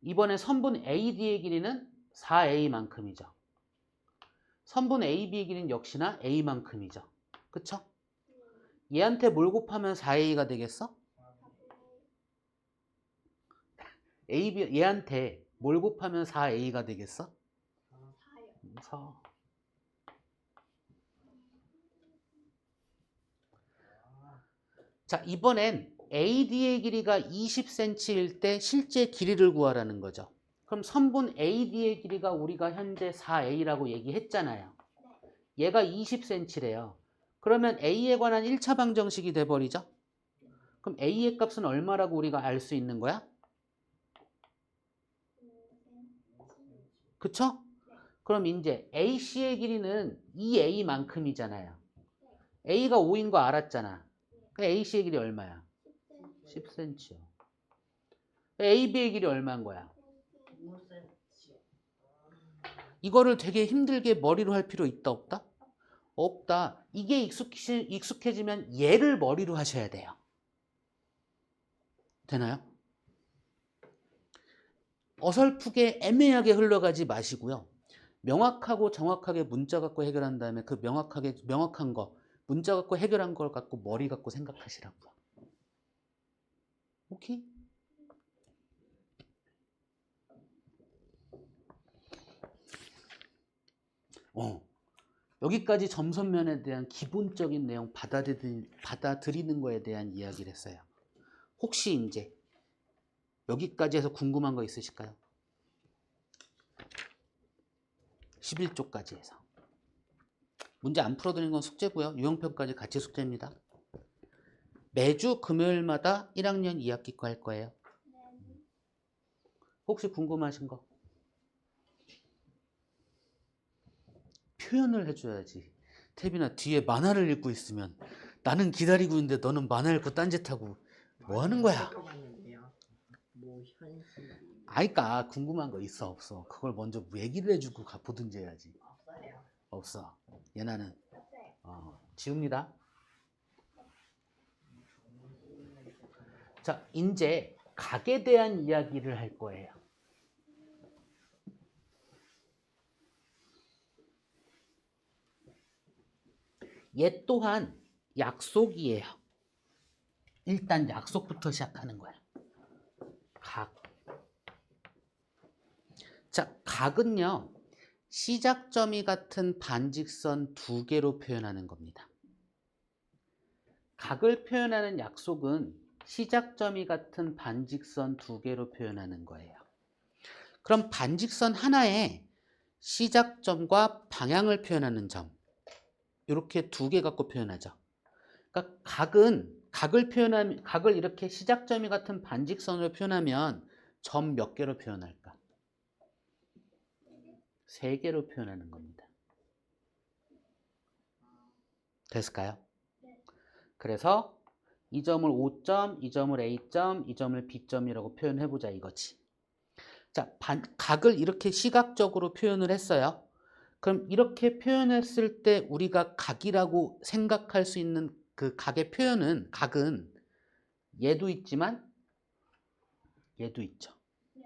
이번에 선분 AD의 길이는 4a만큼이죠. 선분 AB의 길이는 역시나 a만큼이죠. 그쵸? 얘한테 뭘 곱하면 4a가 되겠어? 얘한테 뭘 곱하면 4a가 되겠어? 4. 자, 이번엔 AD의 길이가 20cm일 때 실제 길이를 구하라는 거죠. 그럼 선분 AD의 길이가 우리가 현재 4a라고 얘기했잖아요. 얘가 20cm래요. 그러면 a에 관한 1차 방정식이 돼버리죠. 그럼 a의 값은 얼마라고 우리가 알 수 있는 거야? 그쵸? 그럼 이제 AC의 길이는 2a만큼이잖아요. a가 5인 거 알았잖아. 그럼 AC의 길이 얼마야? 10cm요. AB의 길이 얼마인 거야? 이거를 되게 힘들게 머리로 할 필요 있다 없다? 없다. 이게 익숙해지면 얘를 머리로 하셔야 돼요. 되나요? 어설프게 애매하게 흘러가지 마시고요. 명확하고 정확하게 문자 갖고 해결한 다음에 그 명확한 거 문자 갖고 해결한 걸 갖고 머리 갖고 생각하시라고요. 오케이? 여기까지 점선면에 대한 기본적인 내용 받아들이는 거에 대한 이야기를 했어요. 혹시 이제 여기까지 해서 궁금한 거 있으실까요? 11조까지 해서. 문제 안 풀어드리는 건 숙제고요. 유형편까지 같이 숙제입니다. 매주 금요일마다 1학년 2학기 거 할 거예요. 혹시 궁금하신 거? 표현을 해줘야지. 태빈아, 뒤에 만화를 읽고 있으면 나는 기다리고 있는데 너는 만화 읽고 딴짓하고 뭐 하는 거야? 봤는데요. 뭐 현실 아이까 궁금한 거 있어 없어? 그걸 먼저 얘기를 해주고 보든지 해야지. 없어요. 없어. 얘나는 없어요. 지웁니다. 자, 이제 각에 대한 이야기를 할 거예요. 얘 또한 약속이에요. 일단 약속부터 시작하는 거야. 각. 자, 각은요, 시작점이 같은 반직선 두 개로 표현하는 겁니다. 각을 표현하는 약속은 시작점이 같은 반직선 두 개로 표현하는 거예요. 그럼 반직선 하나에 시작점과 방향을 표현하는 점, 이렇게 두 개 갖고 표현하죠. 그러니까 각을 이렇게 시작점이 같은 반직선으로 표현하면 점 몇 개로 표현할까? 세 개로 표현하는 겁니다. 됐을까요? 그래서 이 점을 O점, 이 점을 A점, 이 점을 B점이라고 표현해보자 이거지. 자, 각을 이렇게 시각적으로 표현을 했어요. 그럼 이렇게 표현했을 때 우리가 각이라고 생각할 수 있는 그 각의 표현은, 각은 얘도 있지만 얘도 있죠. 네.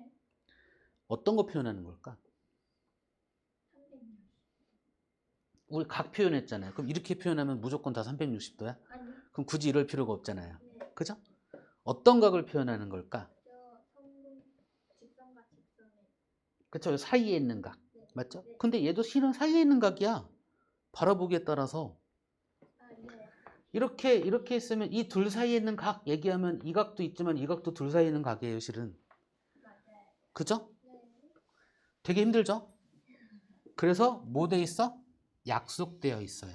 어떤 거 표현하는 걸까? 우리 각 표현했잖아요. 그럼 이렇게 표현하면 무조건 다 360도야? 아니. 그럼 굳이 이럴 필요가 없잖아요. 네. 그죠? 어떤 각을 표현하는 걸까? 저 성분 직선과 직선의. 그쵸? 사이에 있는 각. 네. 맞죠? 네. 근데 얘도 실은 사이에 있는 각이야. 바라보기에 따라서. 아, 네. 이렇게 있으면 이 둘 사이에 있는 각 얘기하면 이 각도 있지만 이 각도 둘 사이에 있는 각이에요, 실은. 맞아요. 그죠? 네. 되게 힘들죠? 그래서 뭐 돼 있어? 약속되어 있어요.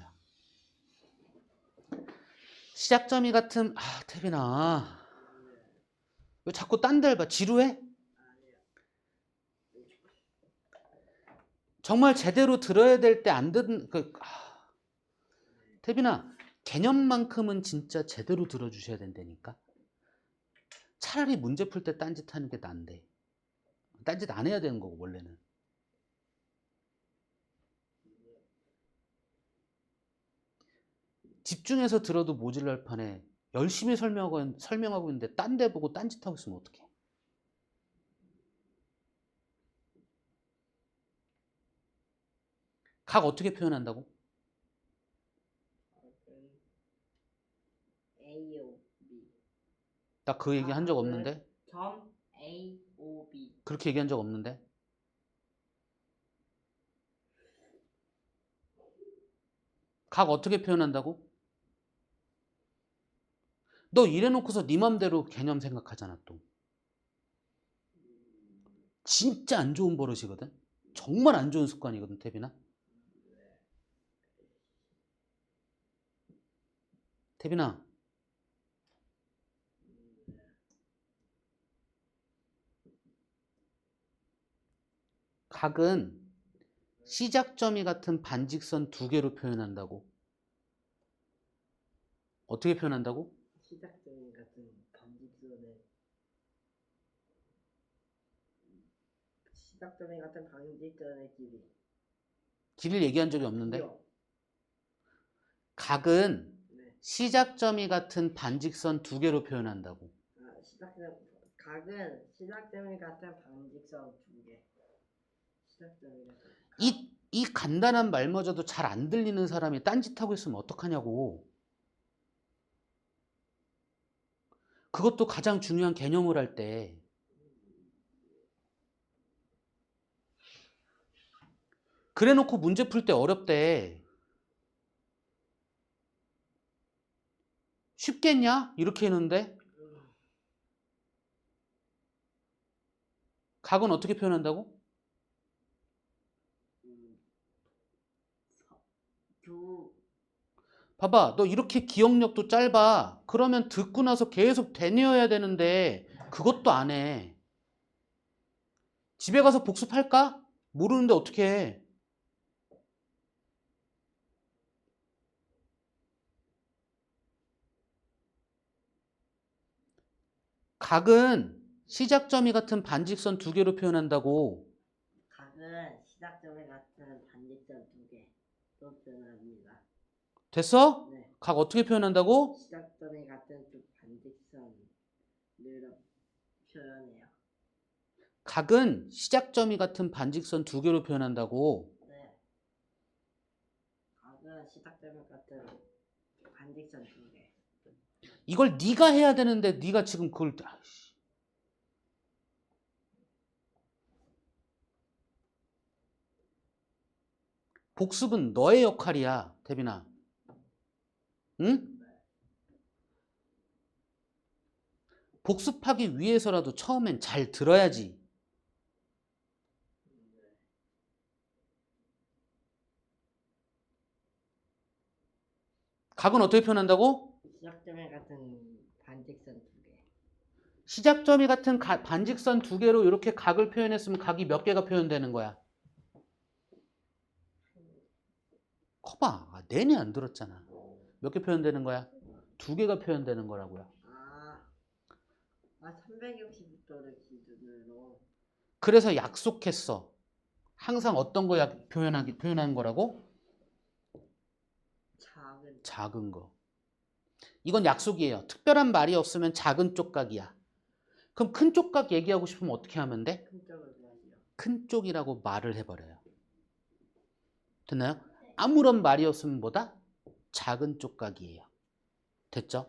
시작점이 같은, 태빈아. 왜 자꾸 딴 데를 봐? 지루해? 정말 제대로 들어야 될 때 안 듣는, 태빈아, 개념만큼은 진짜 제대로 들어주셔야 된다니까. 차라리 문제 풀 때 딴짓 하는 게 나은데. 딴짓 안 해야 되는 거고, 원래는. 집중해서 들어도 모질랄 판에 열심히 설명하고 있는데 딴 데 보고 딴짓하고 있으면 어떡해? 각 어떻게 표현한다고? A, O, B. 나 그 얘기 한 적 없는데? 점 A, O, B. 그렇게 얘기한 적 없는데? 각 어떻게 표현한다고? 너 이래놓고서 네 맘대로 개념 생각하잖아 또. 진짜 안 좋은 버릇이거든? 정말 안 좋은 습관이거든, 태빈아. 태빈아, 각은 시작점이 같은 반직선 두 개로 표현한다고. 어떻게 표현한다고? 시작점이 같은 반직선의 시작점이 같은 반직선의 길이. 길을 얘기한 적이 없는데? 길이요. 각은 네. 시작점이 같은 반직선 두 개로 표현한다고. 각은 시작점이 같은 반직선 두 개. 시작점이 같은. 이 간단한 말마저도 잘 안 들리는 사람이 딴짓하고 있으면 어떡하냐고. 그것도 가장 중요한 개념을 할 때. 그래 놓고 문제 풀 때 어렵대. 쉽겠냐? 이렇게 했는데. 각은 어떻게 표현한다고? 봐봐, 너 이렇게 기억력도 짧아. 그러면 듣고 나서 계속 되뇌어야 되는데 그것도 안 해. 집에 가서 복습할까? 모르는데 어떻게 해? 각은 시작점이 같은 반직선 두 개로 표현한다고. 각은 시작점에 같은 반직선 두 개로 표현합니다. 됐어? 네. 각 어떻게 표현한다고? 시작점에 같은 두 반직선으로 표현해요. 각은 시작점이 같은 반직선 두 개로 표현한다고. 네. 각은 시작점에 같은 반직선 두 개. 이걸 네가 해야 되는데 네가 지금 그걸 아이씨. 복습은 너의 역할이야, 태빈아. 응? 복습하기 위해서라도 처음엔 잘 들어야지. 각은 어떻게 표현한다고? 시작점에 같은 반직선 두 개. 시작점이 같은 반직선 두 개로 이렇게 각을 표현했으면 각이 몇 개가 표현되는 거야? 커봐. 내내 안 들었잖아. 몇 개 표현되는 거야? 두 개가 표현되는 거라고요. 360도를 기준으로. 그래서 약속했어. 항상 어떤 거 표현하는 거라고? 작은 거. 이건 약속이에요. 특별한 말이 없으면 작은 쪽각이야. 그럼 큰 쪽각 얘기하고 싶으면 어떻게 하면 돼? 큰 쪽을 구하시오. 큰 쪽이라고 말을 해버려요. 됐나요? 아무런 말이 없으면 뭐다? 작은 쪽각이에요. 됐죠?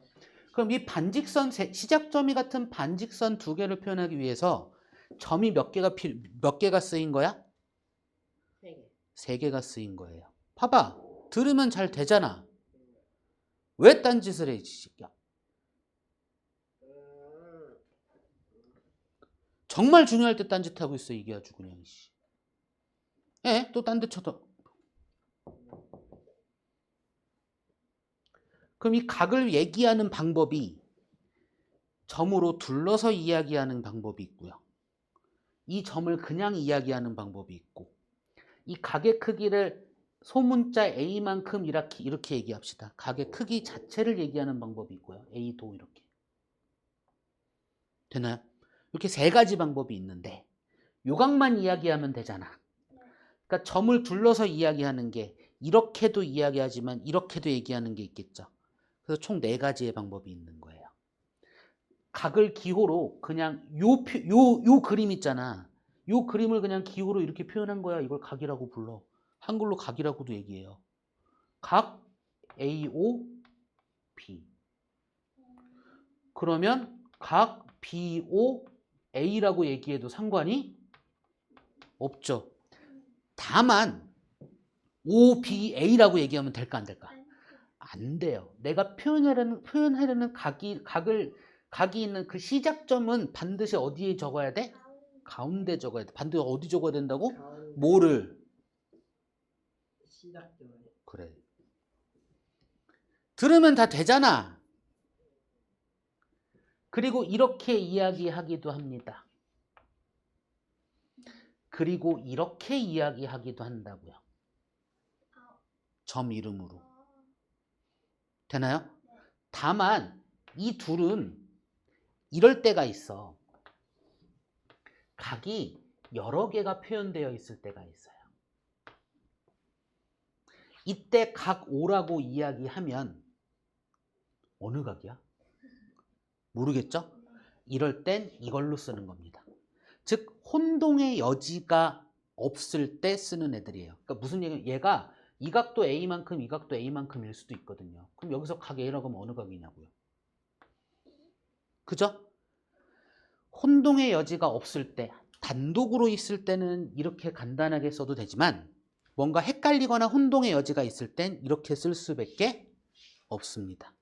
그럼 이 반직선 시작점이 같은 반직선 두 개를 표현하기 위해서 점이 몇 개가 쓰인 거야? 세 개. 세 개가 쓰인 거예요. 봐봐. 들으면 잘 되잖아. 왜 딴짓을 해, 이 새끼야? 정말 중요할 때 딴짓하고 있어, 이게 아주 그냥. 예, 또 딴 데 쳐도. 그럼 이 각을 얘기하는 방법이 점으로 둘러서 이야기하는 방법이 있고요. 이 점을 그냥 이야기하는 방법이 있고, 이 각의 크기를 소문자 A만큼 이렇게 얘기합시다. 각의 크기 자체를 얘기하는 방법이 있고요. A도 이렇게. 되나요? 이렇게 세 가지 방법이 있는데 요각만 이야기하면 되잖아. 그러니까 점을 둘러서 이야기하는 게 이렇게도 이야기하지만 이렇게도 얘기하는 게 있겠죠. 그래서 총 네 가지의 방법이 있는 거예요. 각을 기호로 그냥 요 그림 있잖아. 요 그림을 그냥 기호로 이렇게 표현한 거야. 이걸 각이라고 불러. 한글로 각이라고도 얘기해요. 각 AOB. 그러면 각 BOA라고 얘기해도 상관이 없죠. 다만 OBA라고 얘기하면 될까 안 될까? 안 돼요. 내가 표현하려는 각이 있는 그 시작점은 반드시 어디에 적어야 돼? 가운데 적어야 돼. 반드시 어디 적어야 된다고? 가운데. 뭐를? 시작점을. 그래. 들으면 다 되잖아. 그리고 이렇게 이야기하기도 합니다. 그리고 이렇게 이야기하기도 한다고요. 점 이름으로. 되나요? 다만 이 둘은 이럴 때가 있어. 각이 여러 개가 표현되어 있을 때가 있어요. 이때 각 O라고 이야기하면 어느 각이야? 모르겠죠? 이럴 땐 이걸로 쓰는 겁니다. 즉 혼동의 여지가 없을 때 쓰는 애들이에요. 그러니까 무슨 얘기냐면 얘가 이 각도 A만큼 이 각도 A만큼일 수도 있거든요. 그럼 여기서 각 A라고 하면 어느 각이냐고요. 그죠? 혼동의 여지가 없을 때 단독으로 있을 때는 이렇게 간단하게 써도 되지만 뭔가 헷갈리거나 혼동의 여지가 있을 땐 이렇게 쓸 수밖에 없습니다.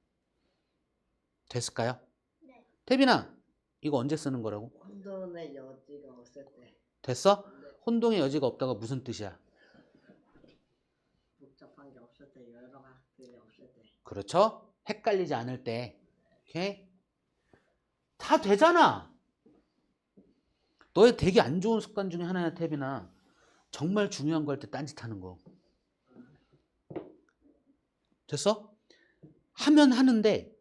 됐을까요? 네. 태빈아, 이거 언제 쓰는 거라고? 혼돈의 여지가 없을 때. 됐어? 네. 혼동의 여지가 없다가 무슨 뜻이야? 복잡한 게 없을 때, 여러 각들이 없을 때. 그렇죠? 헷갈리지 않을 때. 오케이? 다 되잖아. 너의 되게 안 좋은 습관 중에 하나야, 태빈아. 정말 중요한 거 할 때 딴짓하는 거. 됐어? 하면 하는데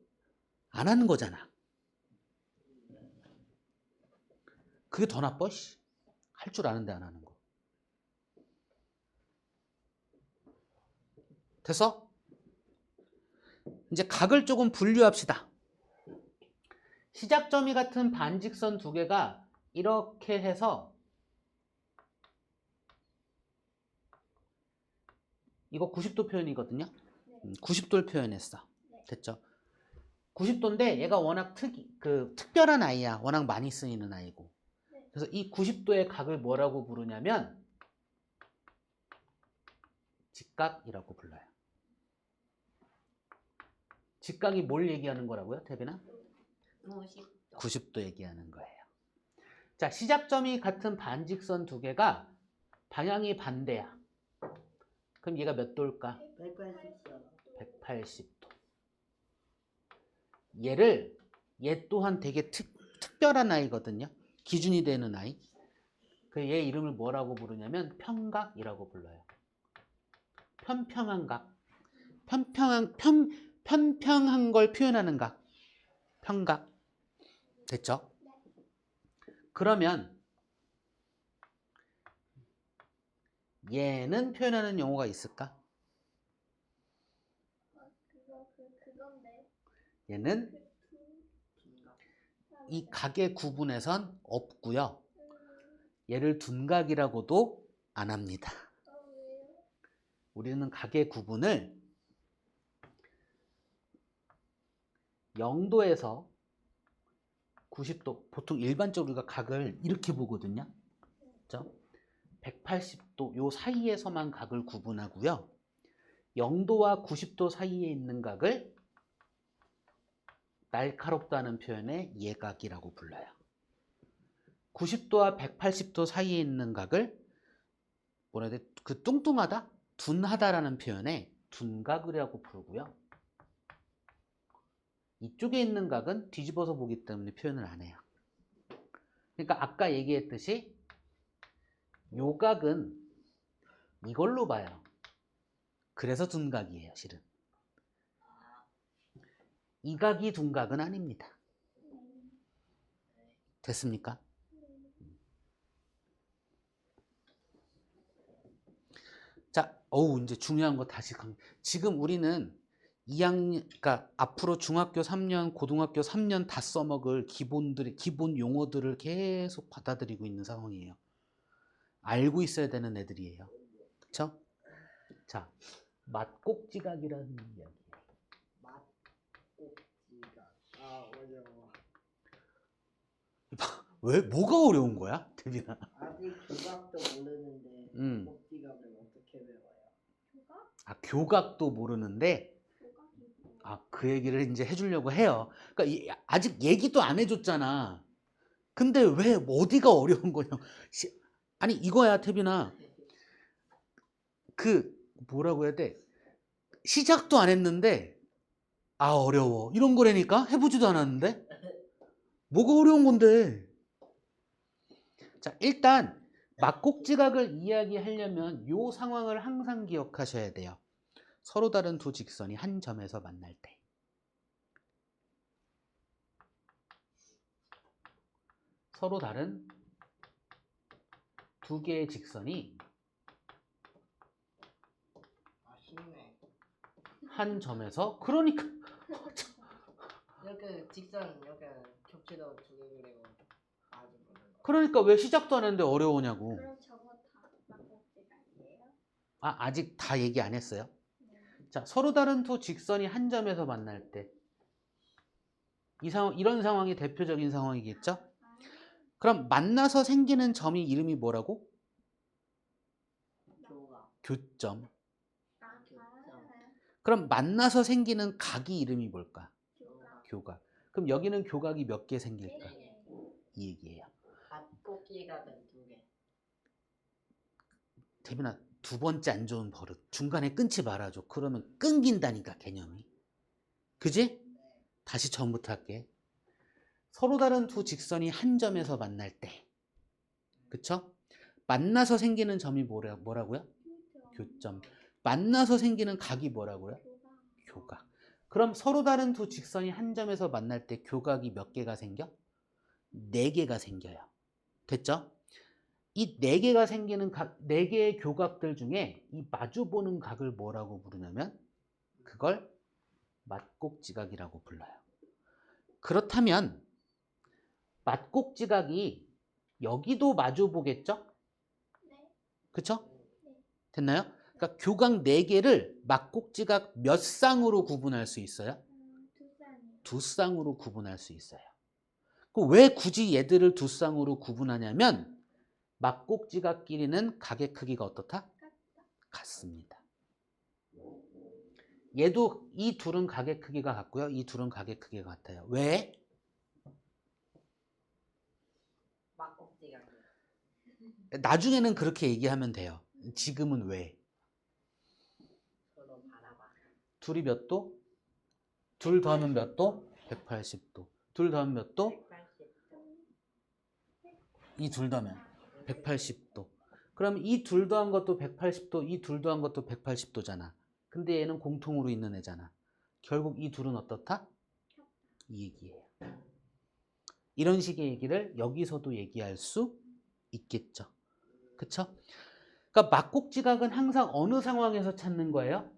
안 하는 거잖아. 그게 더 나빠? 할 줄 아는데 안 하는 거. 됐어? 이제 각을 조금 분류합시다. 시작점이 같은 반직선 두 개가 이렇게 해서 이거 90도 표현이거든요. 90도를 표현했어. 됐죠? 90도인데 얘가 워낙 특별한 아이야. 워낙 많이 쓰이는 아이고. 그래서 이 90도의 각을 뭐라고 부르냐면 직각이라고 불러요. 직각이 뭘 얘기하는 거라고요, 태빈아? 90도 얘기하는 거예요. 자, 시작점이 같은 반직선 두 개가 방향이 반대야. 그럼 얘가 몇 도일까? 180도. 얘 또한 되게 특별한 아이거든요. 기준이 되는 아이. 얘 이름을 뭐라고 부르냐면 편각이라고 불러요. 편평한 각. 편평한 걸 표현하는 각. 편각. 됐죠? 그러면 얘는 표현하는 용어가 있을까? 그건데. 얘는 이 각의 구분에선 없고요. 얘를 둔각이라고도 안 합니다. 왜요? 우리는 각의 구분을 0도에서 90도, 보통 일반적으로 우리가 각을 이렇게 보거든요. 그렇죠? 180도 요 사이에서만 각을 구분하고요. 0도와 90도 사이에 있는 각을 날카롭다는 표현의 예각이라고 불러요. 90도와 180도 사이에 있는 각을 뭐라 해야 돼? 뚱뚱하다? 둔하다라는 표현에 둔각이라고 부르고요. 이쪽에 있는 각은 뒤집어서 보기 때문에 표현을 안 해요. 그러니까 아까 얘기했듯이 요 각은 이걸로 봐요. 그래서 둔각이에요, 실은. 이 각이 둔각은 아닙니다. 됐습니까? 자, 이제 중요한 거 다시 지금 우리는 2학년, 그러니까 앞으로 중학교 3년, 고등학교 3년 다 써먹을 기본 용어들을 계속 받아들이고 있는 상황이에요. 알고 있어야 되는 애들이에요. 그쵸? 자, 맞곡지각이라는 이야기예요. 맞곡지각. 어려워. 왜? 뭐가 어려운 거야, 태빈아? 아직 교각도 모르는데 곡지각을 어떻게 배워요? 교각도 모르는데 그 얘기를 이제 해주려고 해요. 그러니까 아직 얘기도 안 해줬잖아. 근데 왜 어디가 어려운 거냐? 아니 이거야, 태빈아. 뭐라고 해야 돼? 시작도 안 했는데 어려워 이런 거라니까. 해보지도 않았는데 뭐가 어려운 건데? 자, 일단 맞곡지각을 이야기하려면 요 상황을 항상 기억하셔야 돼요. 서로 다른 두 직선이 한 점에서 만날 때. 서로 다른 두 개의 직선이 쉽네. 한 점에서, 그러니까 이렇게 직선 이렇게 겹치다 두 개 그리고 아주 모르는 거. 그러니까 왜 시작도 안 했는데 어려우냐고. 그럼 저거 다 맞곡지각이에요? 아직 다 얘기 안 했어요. 자, 서로 다른 두 직선이 한 점에서 만날 때 이런 상황이 대표적인 상황이겠죠? 그럼 만나서 생기는 점이 이름이 뭐라고? 교점. 그럼 만나서 생기는 각이 이름이 뭘까? 교각. 그럼 여기는 교각이 몇 개 생길까? 이 얘기예요. 맞곡지각은 두 개. 태빈아, 두 번째 안 좋은 버릇. 중간에 끊지 말아줘. 그러면 끊긴다니까, 개념이. 그지? 다시 처음부터 할게. 서로 다른 두 직선이 한 점에서 만날 때. 그쵸? 만나서 생기는 점이 뭐라고요? 교점. 만나서 생기는 각이 뭐라고요? 교각. 그럼 서로 다른 두 직선이 한 점에서 만날 때 교각이 몇 개가 생겨? 4개가 생겨요. 됐죠? 이 네 개가 생기는 네 개의 교각들 중에 이 마주보는 각을 뭐라고 부르냐면 그걸 맞곡지각이라고 불러요. 그렇다면 맞곡지각이 여기도 마주보겠죠? 네. 그쵸? 됐나요? 그러니까 교각 4개를 맞곡지각 몇 쌍으로 구분할 수 있어요? 두 쌍이요. 두 쌍으로 구분할 수 있어요. 왜 굳이 얘들을 두 쌍으로 구분하냐면 맞곡지각끼리는 각의 크기가 어떻다? 같습니다. 얘도 이 둘은 각의 크기가 같고요. 이 둘은 각의 크기가 같아요. 왜? 막꼭지각이요. 나중에는 그렇게 얘기하면 돼요. 지금은 왜? 서로 바라봐. 둘이 몇 도? 둘 더하면 몇 도? 180도. 둘 더하면 몇 도? 180도. 이 둘 더하면 180도. 그럼 이 둘 더한 것도 180도, 이 둘 더한 것도 180도잖아. 근데 얘는 공통으로 있는 애잖아. 결국 이 둘은 어떻다? 이 얘기예요. 이런 식의 얘기를 여기서도 얘기할 수 있겠죠. 그쵸? 그러니까 맞곡지각은 항상 어느 상황에서 찾는 거예요?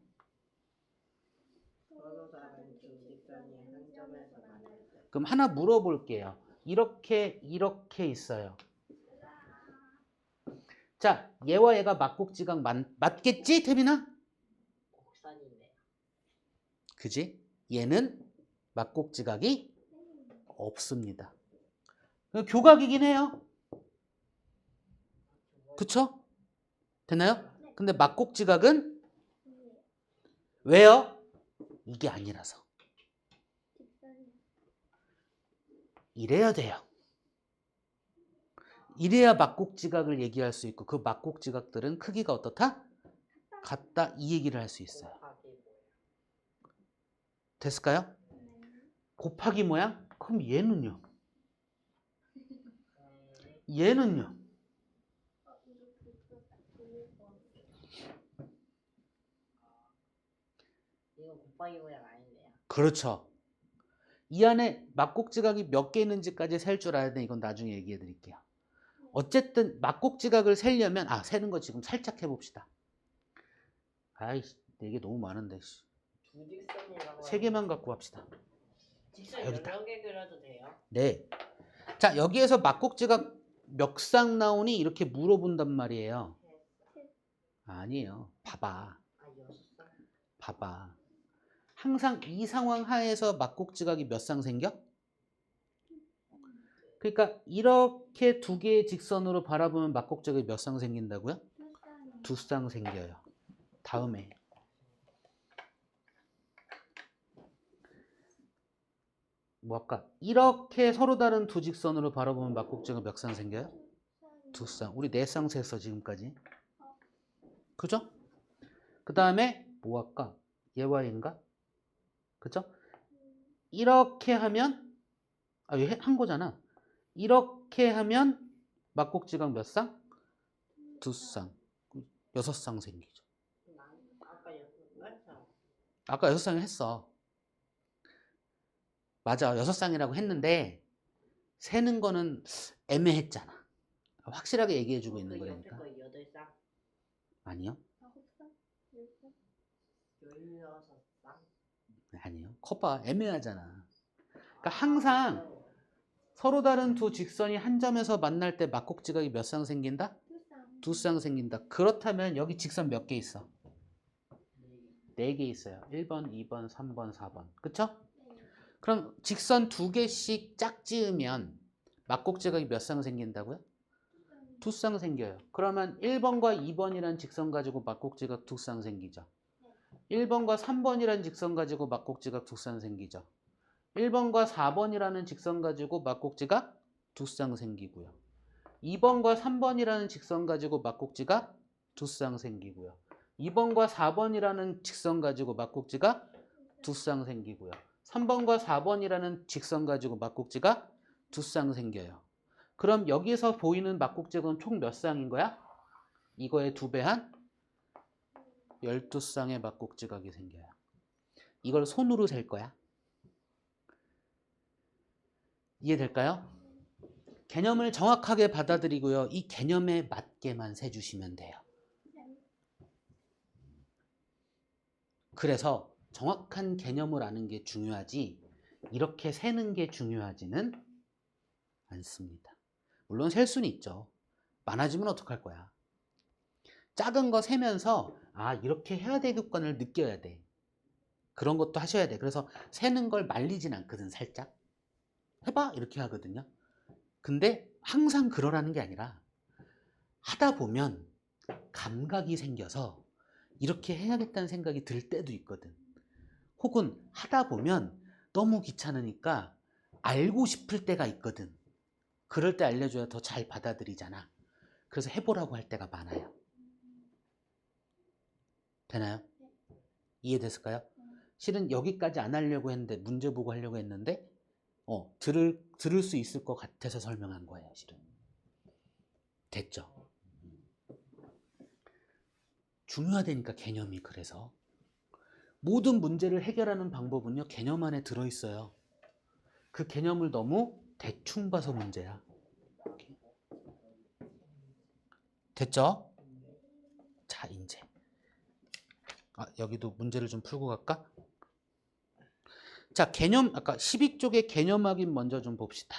서로 다른 두 직선이 한 점에서 만날 때. 그럼 하나 물어볼게요. 이렇게 있어요. 자, 얘와 얘가 맞곡지각 맞겠지, 태빈아? 곡선이네요. 그지? 얘는 맞곡지각이 없습니다. 교각이긴 해요. 그쵸? 됐나요? 근데 맞곡지각은 왜요? 이게 아니라서. 이래야 돼요. 이래야 맞곡지각을 얘기할 수 있고 그 맞곡지각들은 크기가 어떻다? 같다. 이 얘기를 할 수 있어요. 곱하기 뭐예요? 됐을까요? 곱하기 모양? 그럼 얘는요? 얘는요? 이거 곱하기 모양 아닌데요. 그렇죠. 이 안에 맞곡지각이 몇 개 있는지까지 셀 줄 알아야 돼. 이건 나중에 얘기해 드릴게요. 어쨌든 맞곡지각을 세려면 세는 거 지금 살짝 해봅시다. 아이씨, 4개 너무 많은데. 두 직선이라고. 3개만 갖고 합시다. 직선 여기다. 여러 개 그려도 돼요? 네. 자, 여기에서 맞곡지각 몇 쌍 나오니? 이렇게 물어본단 말이에요. 아니에요. 봐봐. 아, 6쌍? 봐봐. 항상 이 상황 하에서 맞곡지각이 몇 쌍 생겨? 그러니까 이렇게 두 개의 직선으로 바라보면 맞곡지각이 몇 쌍 생긴다고요? 두 쌍 생겨요. 다음에 뭐 할까? 이렇게 서로 다른 두 직선으로 바라보면 맞곡지각이 몇 쌍 생겨요? 두 쌍. 우리 4쌍 셌어 지금까지. 그죠? 그 다음에 뭐 할까? 얘와 얘인가? 그죠? 이렇게 하면 얘 한 거잖아. 이렇게 하면 맞곡지각 몇 쌍? 두 쌍. 6쌍 생기죠. 아까 6쌍? 아까 6쌍을 했어. 맞아. 6쌍이라고 했는데 세는 거는 애매했잖아. 확실하게 얘기해주고 있는 거라니까. 8쌍? 아니요. 16쌍? 아니요. 커봐. 애매하잖아. 그러니까 항상 서로 다른 두 직선이 한 점에서 만날 때 맞곡지각이 몇 쌍 생긴다? 두 쌍 생긴다. 그렇다면 여기 직선 몇 개 있어? 4개 있어요. 1번, 2번, 3번, 4번. 그쵸? 그럼 직선 2개씩 짝지으면 맞곡지각이 몇 쌍 생긴다고요? 2쌍 생겨요. 그러면 1번과 2번이라는 직선 가지고 맞곡지각 2쌍 생기죠. 1번과 3번이라는 직선 가지고 맞곡지각 2쌍 생기죠. 1번과 4번이라는 직선 가지고 맞곡지각 2쌍 생기고요. 2번과 3번이라는 직선 가지고 맞곡지각 2쌍 생기고요. 2번과 4번이라는 직선 가지고 맞곡지각 2쌍 생기고요. 3번과 4번이라는 직선 가지고 맞곡지각 2쌍 생겨요. 그럼 여기서 보이는 맞곡지각은 총 몇 쌍인 거야? 이거의 2배 한 12쌍의 맞곡지각이 생겨요. 이걸 손으로 셀 거야. 이해될까요? 개념을 정확하게 받아들이고요. 이 개념에 맞게만 세주시면 돼요. 그래서 정확한 개념을 아는 게 중요하지 이렇게 세는 게 중요하지는 않습니다. 물론 셀 수는 있죠. 많아지면 어떡할 거야. 작은 거 세면서 아 이렇게 해야 되겠구나를 느껴야 돼. 그런 것도 하셔야 돼. 그래서 세는 걸 말리진 않거든. 살짝 해봐 이렇게 하거든요. 근데 항상 그러라는 게 아니라 하다 보면 감각이 생겨서 이렇게 해야겠다는 생각이 들 때도 있거든. 혹은 하다 보면 너무 귀찮으니까 알고 싶을 때가 있거든. 그럴 때 알려줘야 더 잘 받아들이잖아. 그래서 해보라고 할 때가 많아요. 되나요? 이해됐을까요? 실은 여기까지 안 하려고 했는데 문제 보고 하려고 했는데 들을 수 있을 것 같아서 설명한 거예요. 실은. 됐죠? 중요하다니까 개념이. 그래서 모든 문제를 해결하는 방법은요 개념 안에 들어있어요. 그 개념을 너무 대충 봐서 문제야. 됐죠? 자 이제 여기도 문제를 좀 풀고 갈까? 자 개념 아까 12쪽의 개념 확인 먼저 좀 봅시다.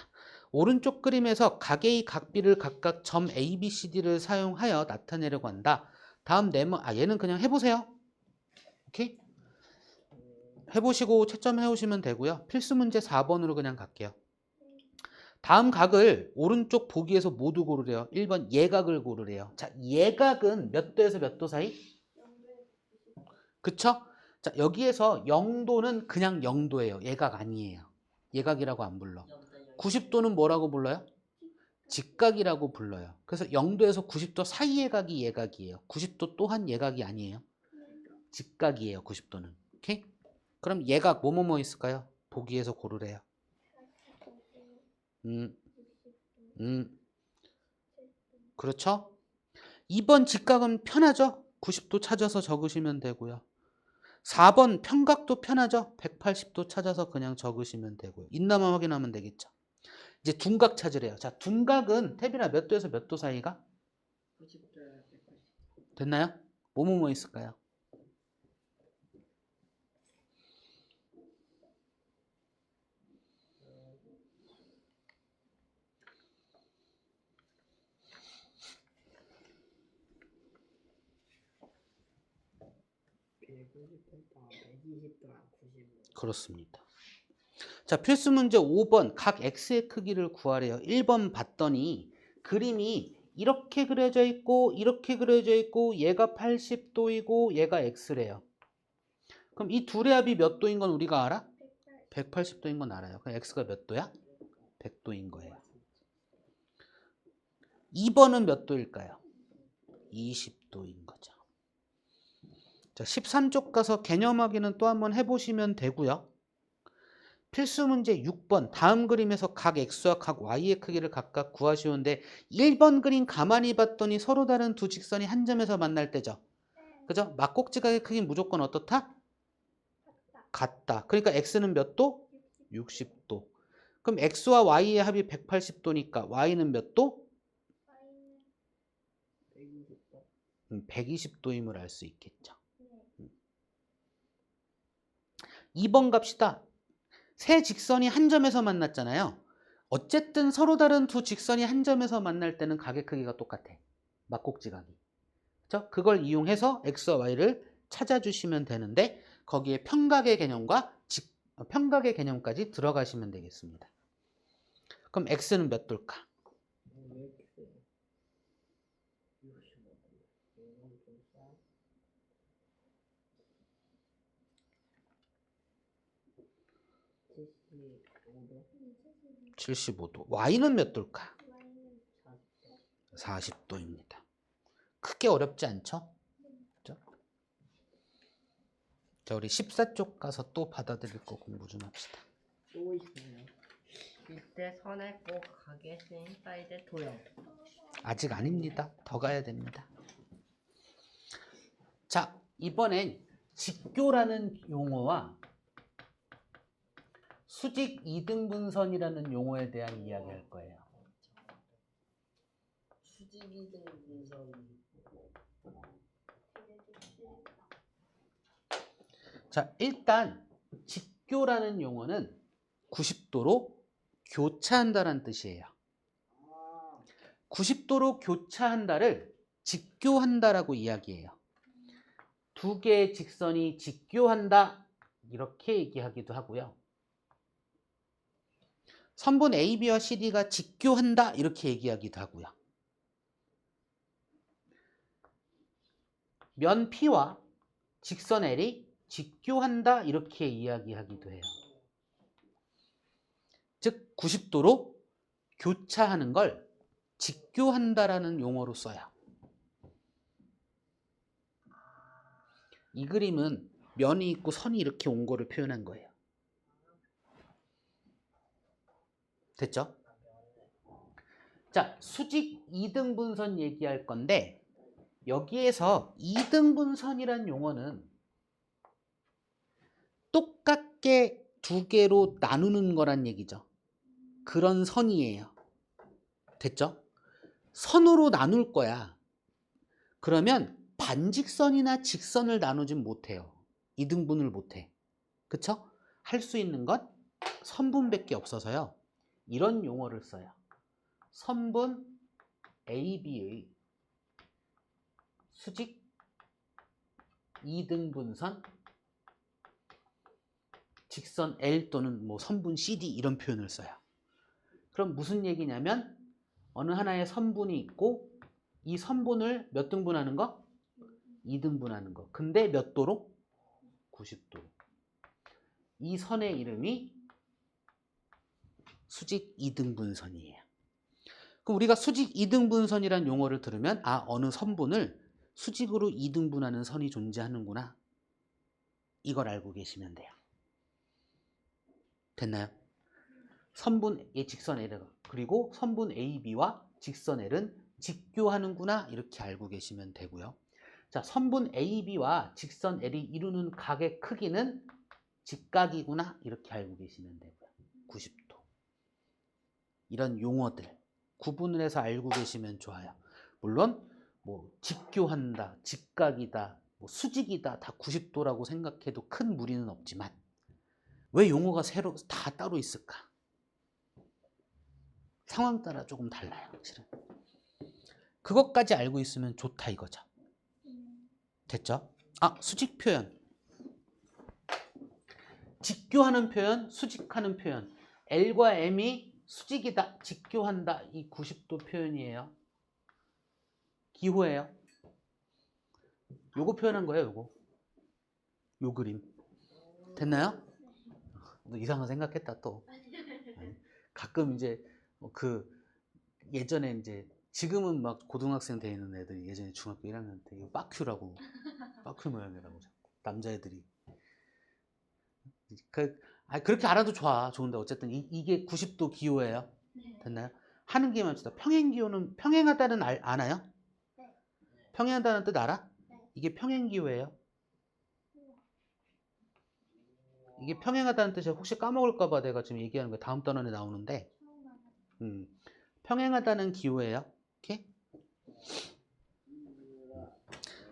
오른쪽 그림에서 각의 각비를 각각 점 A, B, C, D를 사용하여 나타내려고 한다. 다음 얘는 그냥 해보세요. 오케이? 해보시고 채점 해오시면 되고요. 필수 문제 4번으로 그냥 갈게요. 다음 각을 오른쪽 보기에서 모두 고르래요. 1번 예각을 고르래요. 자, 예각은 몇 도에서 몇 도 사이? 그쵸? 자, 여기에서 0도는 그냥 0도예요. 예각 아니에요. 예각이라고 안 불러. 90도는 뭐라고 불러요? 직각이라고 불러요. 그래서 0도에서 90도 사이의 각이 예각이에요. 90도 또한 예각이 아니에요. 직각이에요. 90도는. 오케이? 그럼 예각 뭐뭐뭐 있을까요? 보기에서 고르래요. 그렇죠? 2번 직각은 편하죠? 90도 찾아서 적으시면 되고요. 4번 평각도 편하죠? 180도 찾아서 그냥 적으시면 되고요. 있나만 확인하면 되겠죠. 이제 둔각 찾으래요. 자, 둔각은 태빈아 몇 도에서 몇 도 사이가? 90도에서 180도. 됐나요? 뭐뭐뭐 있을까요? 그렇습니다. 자, 필수 문제 5번 각 x의 크기를 구하래요. 1번 봤더니 그림이 이렇게 그려져 있고 이렇게 그려져 있고 얘가 80도이고 얘가 x래요. 그럼 이 둘의 합이 몇 도인 건 우리가 알아? 180도인 건 알아요. 그럼 x가 몇 도야? 100도인 거예요. 2번은 몇 도일까요? 20도인 거죠. 자, 13쪽 가서 개념 확인은 또 한번 해보시면 되고요. 필수 문제 6번 다음 그림에서 각 x와 각 y의 크기를 각각 구하시오는데 1번 그림 가만히 봤더니 서로 다른 두 직선이 한 점에서 만날 때죠. 그죠? 막꼭지각의 크기는 무조건 어떻다? 같다. 그러니까 x는 몇 도? 60도. 그럼 x와 y의 합이 180도니까 y는 몇 도? 120도임을 알 수 있겠죠. 2번 갑시다. 세 직선이 한 점에서 만났잖아요. 어쨌든 서로 다른 두 직선이 한 점에서 만날 때는 각의 크기가 똑같아. 막꼭지각이. 그렇죠? 그걸 이용해서 x와 y를 찾아주시면 되는데 거기에 평각의 개념과 평각의 개념까지 들어가시면 되겠습니다. 그럼 x는 몇 도일까? 75도. y는 몇 도일까? 40도입니다. 크게 어렵지 않죠? 그렇죠? 자, 우리 14쪽 가서 또 받아들일 거 공부 좀 합시다. 또 있어요. 이때 선에 꼭 가게 쓰인 사이드 도형. 아직 아닙니다. 더 가야 됩니다. 자, 이번엔 직교라는 용어와 수직 이등분선이라는 용어에 대한 이야기 할 거예요. 수직이등 분선. 자, 일단 직교라는 용어는 90도로 교차한다라는 뜻이에요. 90도로 교차한다를 직교한다라고 이야기해요. 두 개의 직선이 직교한다 이렇게 얘기하기도 하고요. 선분 AB와 CD가 직교한다 이렇게 얘기하기도 하고요. 면 P와 직선 L이 직교한다 이렇게 이야기하기도 해요. 즉 90도로 교차하는 걸 직교한다라는 용어로 써요. 이 그림은 면이 있고 선이 이렇게 온 거를 표현한 거예요. 됐죠? 자, 수직 이등분선 얘기할 건데 여기에서 이등분선이란 용어는 똑같게 두 개로 나누는 거란 얘기죠. 그런 선이에요. 됐죠? 선으로 나눌 거야. 그러면 반직선이나 직선을 나누진 못해요. 이등분을 못해. 그쵸? 할 수 있는 건 선분밖에 없어서요. 이런 용어를 써요. 선분 AB의 수직 이등분선 직선 L 또는 뭐 선분 CD 이런 표현을 써요. 그럼 무슨 얘기냐면 어느 하나의 선분이 있고 이 선분을 몇 등분하는 거? 2등분하는 거. 근데 몇 도로? 90도로. 이 선의 이름이 수직 이등분선이에요. 그럼 우리가 수직 이등분선이란 용어를 들으면 아, 어느 선분을 수직으로 이등분하는 선이 존재하는구나. 이걸 알고 계시면 돼요. 됐나요? 선분의 직선 L 그리고 선분 AB와 직선 L은 직교하는구나 이렇게 알고 계시면 되고요. 자, 선분 AB와 직선 L이 이루는 각의 크기는 직각이구나 이렇게 알고 계시면 되고요. 90도. 이런 용어들 구분을 해서 알고 계시면 좋아요. 물론 뭐 직교한다, 직각이다, 뭐 수직이다 다 90도라고 생각해도 큰 무리는 없지만 왜 용어가 새로 다 따로 있을까? 상황 따라 조금 달라요. 사실은. 그것까지 알고 있으면 좋다 이거죠. 됐죠? 아, 수직 표현. 직교하는 표현, 수직하는 표현. L과 M이 수직이다, 직교한다. 이 90도 표현이에요. 기호예요. 요거 표현한 거예요, 요거. 요 그림. 됐나요? 너 이상한 생각했다 또. 가끔 이제 그 예전에 이제 지금은 막 고등학생 돼 있는 애들이 예전에 중학교 1학년 때 이거 빠큐라고 빠큐 모양이라고 자꾸 남자애들이 그렇게 알아도 좋은데 어쨌든 이게 90도 기호예요. 됐나요? 하는 게 맞다. 평행 기호는 평행하다는 아나요? 네. 평행하다는 뜻 알아? 네. 이게 평행 기호예요. 이게 평행하다는 뜻이 혹시 까먹을까 봐 내가 지금 얘기하는 거 다음 단원에 나오는데 평행하다는 기호예요. 오케이?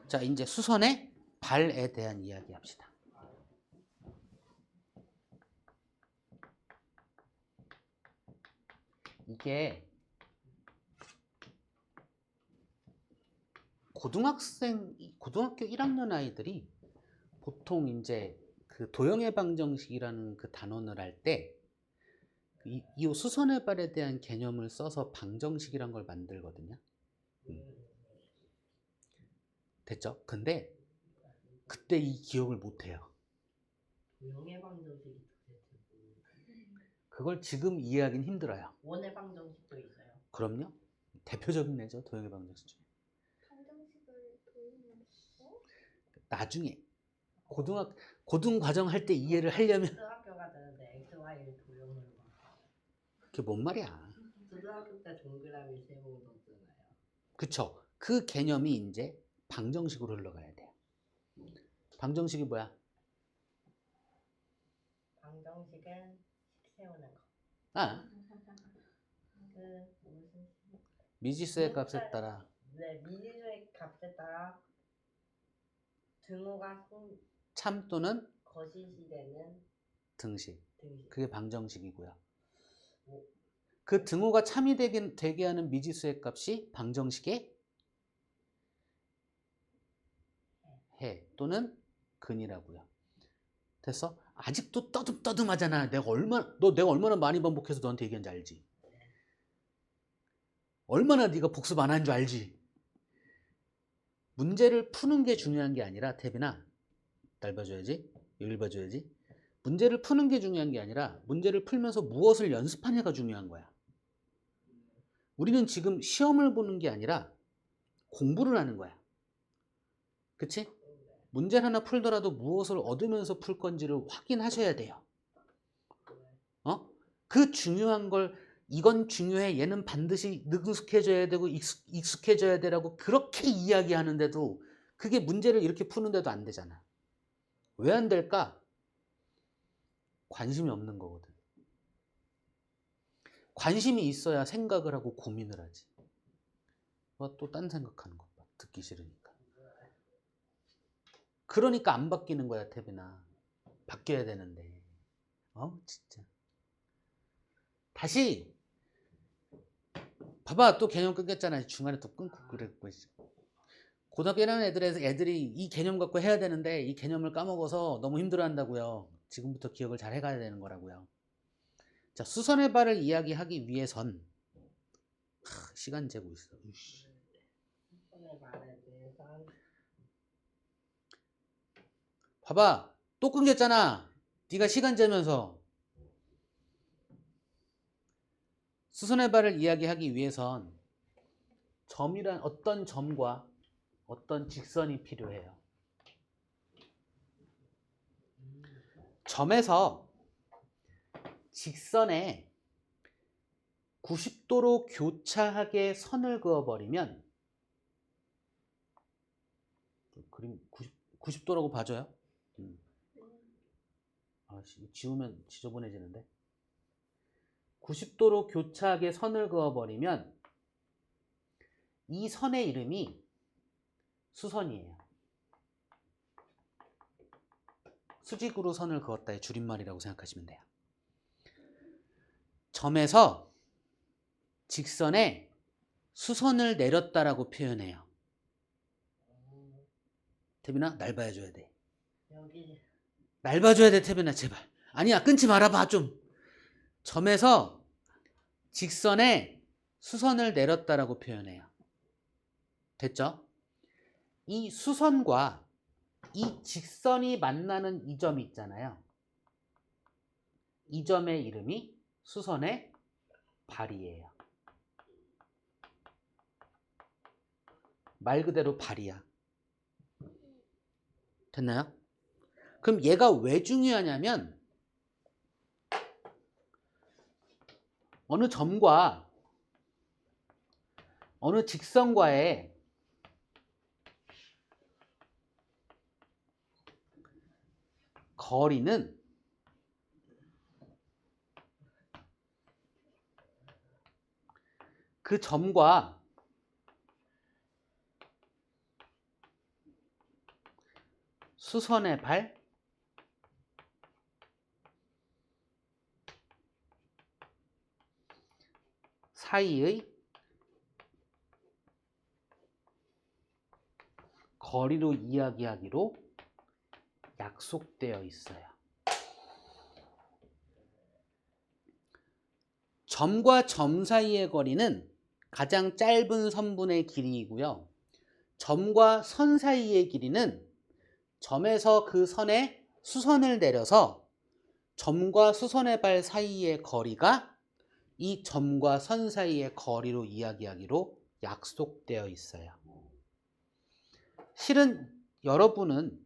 자, 이제 수선의 발에 대한 이야기 합시다. 이게 고등학교 1학년 아이들이 보통 이제 그 도형의 방정식이라는 그 단원을 할 때 이 수선의 발에 대한 개념을 써서 방정식이란 걸 만들거든요. 됐죠? 근데 그때 이 기억을 못 해요. 도형의 방정식이 도대체 뭐예요? 그걸 지금 이해하기는 힘들어요. 원의 방정식도 있어요. 그럼요. 대표적인 예죠. 도형의 방정식 중에. 방정식을 도입했어? 나중에 고등 과정 할 때 이해를 하려면 초등학교가 되는데 x, y를 도형을 봐. 그게 뭔 말이야. 초등학교 때 동그라미 세모 뒀잖아요. 그쵸. 그 개념이 이제 방정식으로 흘러가야 돼요. 방정식이 뭐야? 방정식은 식 세우는 거. 아, 그 무슨 미지수의 값에 따라 네, 미지수의 값에 따라 등호가 참 또는 거짓이 되는 등식. 등식. 그게 방정식이고요. 뭐, 그 등호가 참이 되게 하는 미지수의 값이 방정식의 해 또는 근이라고요. 됐어? 아직도 떠듬떠듬하잖아. 내가 얼마나 많이 반복해서 너한테 얘기한지 알지? 얼마나 네가 복습 안 한 줄 알지? 문제를 푸는 게 중요한 게 아니라 태빈아, 날 봐줘야지. 여길 봐줘야지. 문제를 푸는 게 중요한 게 아니라 문제를 풀면서 무엇을 연습하냐가 중요한 거야. 우리는 지금 시험을 보는 게 아니라 공부를 하는 거야. 그치? 문제를 하나 풀더라도 무엇을 얻으면서 풀 건지를 확인하셔야 돼요. 그 중요한 걸 이건 중요해, 얘는 반드시 능숙해져야 되고 익숙해져야 되라고 그렇게 이야기하는데도 그게 문제를 이렇게 푸는데도 안 되잖아. 왜 안 될까? 관심이 없는 거거든. 관심이 있어야 생각을 하고 고민을 하지. 또 딴 생각하는 것 봐. 듣기 싫으니까. 그러니까 안 바뀌는 거야, 태빈아. 바뀌어야 되는데. 진짜. 다시 봐봐, 또 개념 끊겼잖아. 중간에 또 끊고 그랬고. 고등학교 1학년 애들이 이 개념 갖고 해야 되는데 이 개념을 까먹어서 너무 힘들어한다고요. 지금부터 기억을 잘 해가야 되는 거라고요. 자, 수선의 발을 이야기하기 위해선 시간 재고 있어. 수선의 발에 대해선 봐봐, 또 끊겼잖아. 네가 시간 재면서. 수선의 발을 이야기하기 위해선 점이란 어떤 점과 어떤 직선이 필요해요. 점에서 직선에 90도로 교차하게 선을 그어버리면, 그림 90도라고 봐줘요. 지우면 지저분해지는데. 90도로 교차하게 선을 그어버리면 이 선의 이름이 수선이에요. 수직으로 선을 그었다의 줄임말이라고 생각하시면 돼요. 점에서 직선에 수선을 내렸다라고 표현해요. 태빈아, 날 봐줘야 돼. 여기 날 봐줘야 돼, 태빈아, 제발. 아니야, 끊지 말아봐, 좀. 점에서 직선에 수선을 내렸다라고 표현해요. 됐죠? 이 수선과 이 직선이 만나는 이 점이 있잖아요. 이 점의 이름이 수선의 발이에요. 말 그대로 발이야. 됐나요? 그럼 얘가 왜 중요하냐면 어느 점과 어느 직선과의 거리는 그 점과 수선의 발 사이의 거리로 이야기하기로 약속되어 있어요. 점과 점 사이의 거리는 가장 짧은 선분의 길이이고요. 점과 선 사이의 길이는 점에서 그 선에 수선을 내려서 점과 수선의 발 사이의 거리가 이 점과 선 사이의 거리로 이야기하기로 약속되어 있어요. 실은 여러분은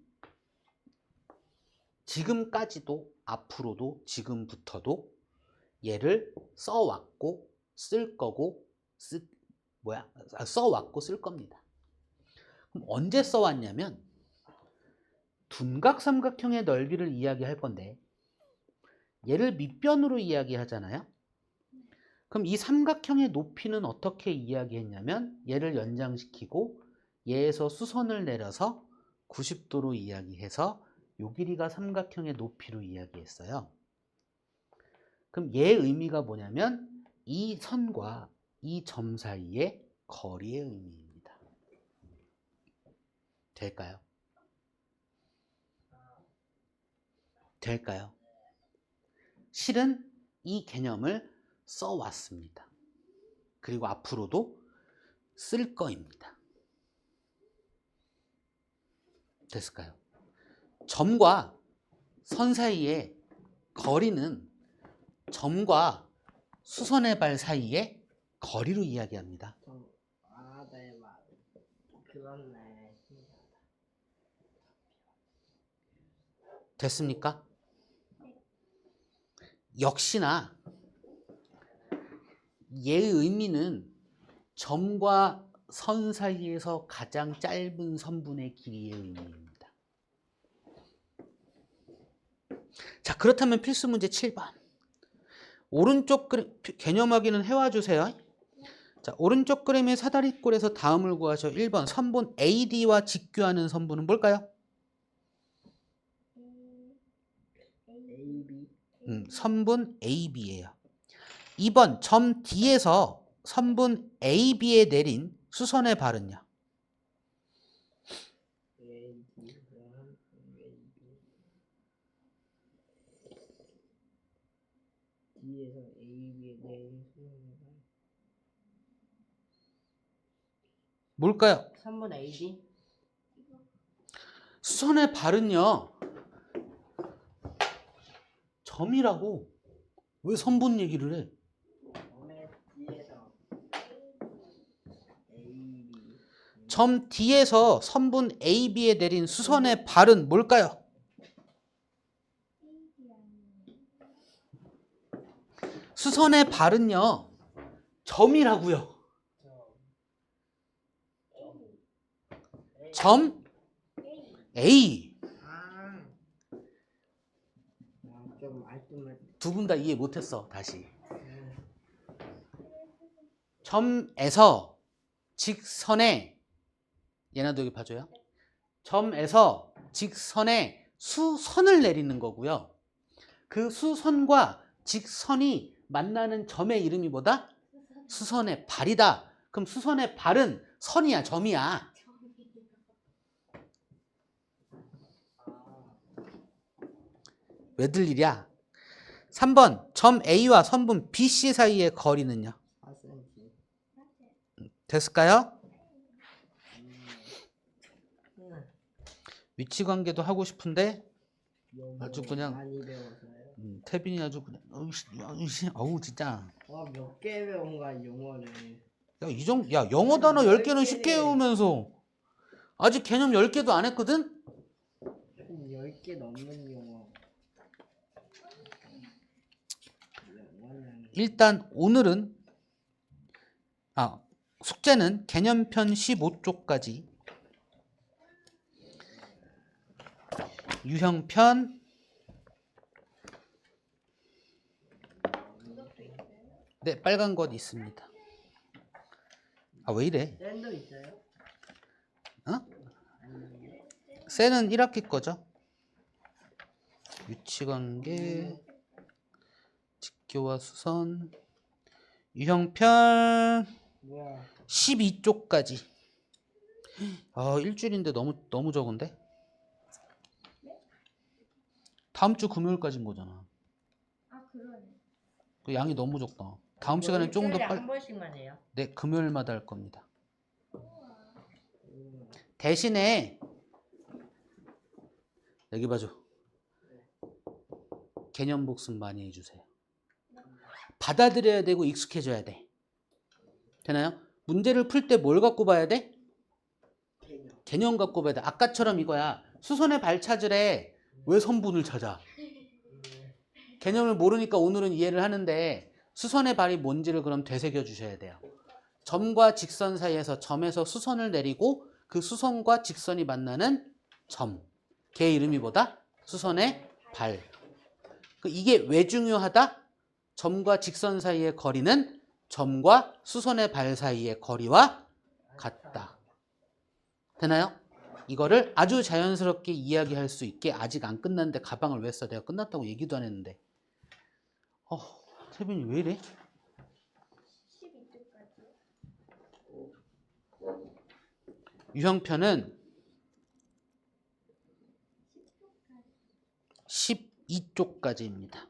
지금까지도 앞으로도 지금부터도 얘를 써왔고 쓸 거고 써왔고 쓸 겁니다. 그럼 언제 써왔냐면 둔각 삼각형의 넓이를 이야기할 건데 얘를 밑변으로 이야기하잖아요. 그럼 이 삼각형의 높이는 어떻게 이야기했냐면 얘를 연장시키고 얘에서 수선을 내려서 90도로 이야기해서 요 길이가 삼각형의 높이로 이야기했어요. 그럼 얘의 의미가 뭐냐면 이 선과 이 점 사이의 거리의 의미입니다. 될까요? 될까요? 실은 이 개념을 써왔습니다. 그리고 앞으로도 쓸 거입니다. 됐을까요? 점과 선 사이의 거리는 점과 수선의 발 사이의 거리로 이야기합니다. 네, 그렇네. 됐습니까? 역시나 얘의 의미는 점과 선 사이에서 가장 짧은 선분의 길이의 의미입니다. 자, 그렇다면 필수 문제 7번. 오른쪽 그림, 개념 확인은 해와 주세요. 자, 오른쪽 그림의 사다리꼴에서 다음을 구하셔. 1번 선분 AD와 직교하는 선분은 뭘까요? AB. 선분 AB예요. 2번 점 D에서 선분 AB에 내린 수선의 발은요? D에서 AB에 내린 뭘까요? 3번 AD? 수선의 발은요 점이라고. 왜 선분 얘기를 해? 점 D에서 선분 AB에 내린 수선의 발은 뭘까요? 수선의 발은요 점이라고요. 점 A. 좀 알뜰말. 두 분 다 이해 못했어. 다시. 점에서 직선에, 얘나도 여기 봐줘요. 점에서 직선에 수선을 내리는 거고요. 그 수선과 직선이 만나는 점의 이름이 뭐다? 수선의 발이다. 그럼 수선의 발은 선이야, 점이야? 왜 들리랴? 3번 점 A와 선분 BC 사이의 거리는요? 4cm. 됐을까요? 위치 관계도 하고 싶은데 아주 그냥 많이 배웠어요. 태빈이 아주 그냥 어우 진짜. 몇 개 배운 거야 영어를. 야 영어 단어 10개는 쉽게 외우면서 아직 개념 10개도 안 했거든? 10개 넘는 영어. 일단 오늘은 숙제는 개념편 15쪽까지, 유형편 네 빨간 것 있습니다. 왜 이래? 샌도 있어요? 셀은 1학기 거죠. 위치관계, 직교와 수선, 유형편 뭐야? 12쪽까지. 일주일인데 너무 적은데? 다음 주 금요일까지인 거잖아. 그러네. 그 양이 너무 적다. 다음 시간에 조금 더 일주일에 빨리. 한 번씩만 해요. 네, 금요일마다 할 겁니다. 대신에 여기 봐줘. 개념 복습 많이 해주세요. 받아들여야 되고 익숙해져야 돼. 되나요? 문제를 풀 때 뭘 갖고 봐야 돼? 개념 갖고 봐야 돼. 아까처럼 이거야. 수선의 발 찾으래. 왜 선분을 찾아? 개념을 모르니까 오늘은 이해를 하는데 수선의 발이 뭔지를 그럼 되새겨 주셔야 돼요. 점과 직선 사이에서 점에서 수선을 내리고 그 수선과 직선이 만나는 점. 걔 이름이 뭐다? 수선의 발. 이게 왜 중요하다? 점과 직선 사이의 거리는 점과 수선의 발 사이의 거리와 같다. 되나요? 이거를 아주 자연스럽게 이야기할 수 있게 아직 안 끝났는데 가방을 왜 써? 내가 끝났다고 얘기도 안 했는데. 태빈이 왜 이래? 12쪽까지요? 유형편은 12쪽까지입니다.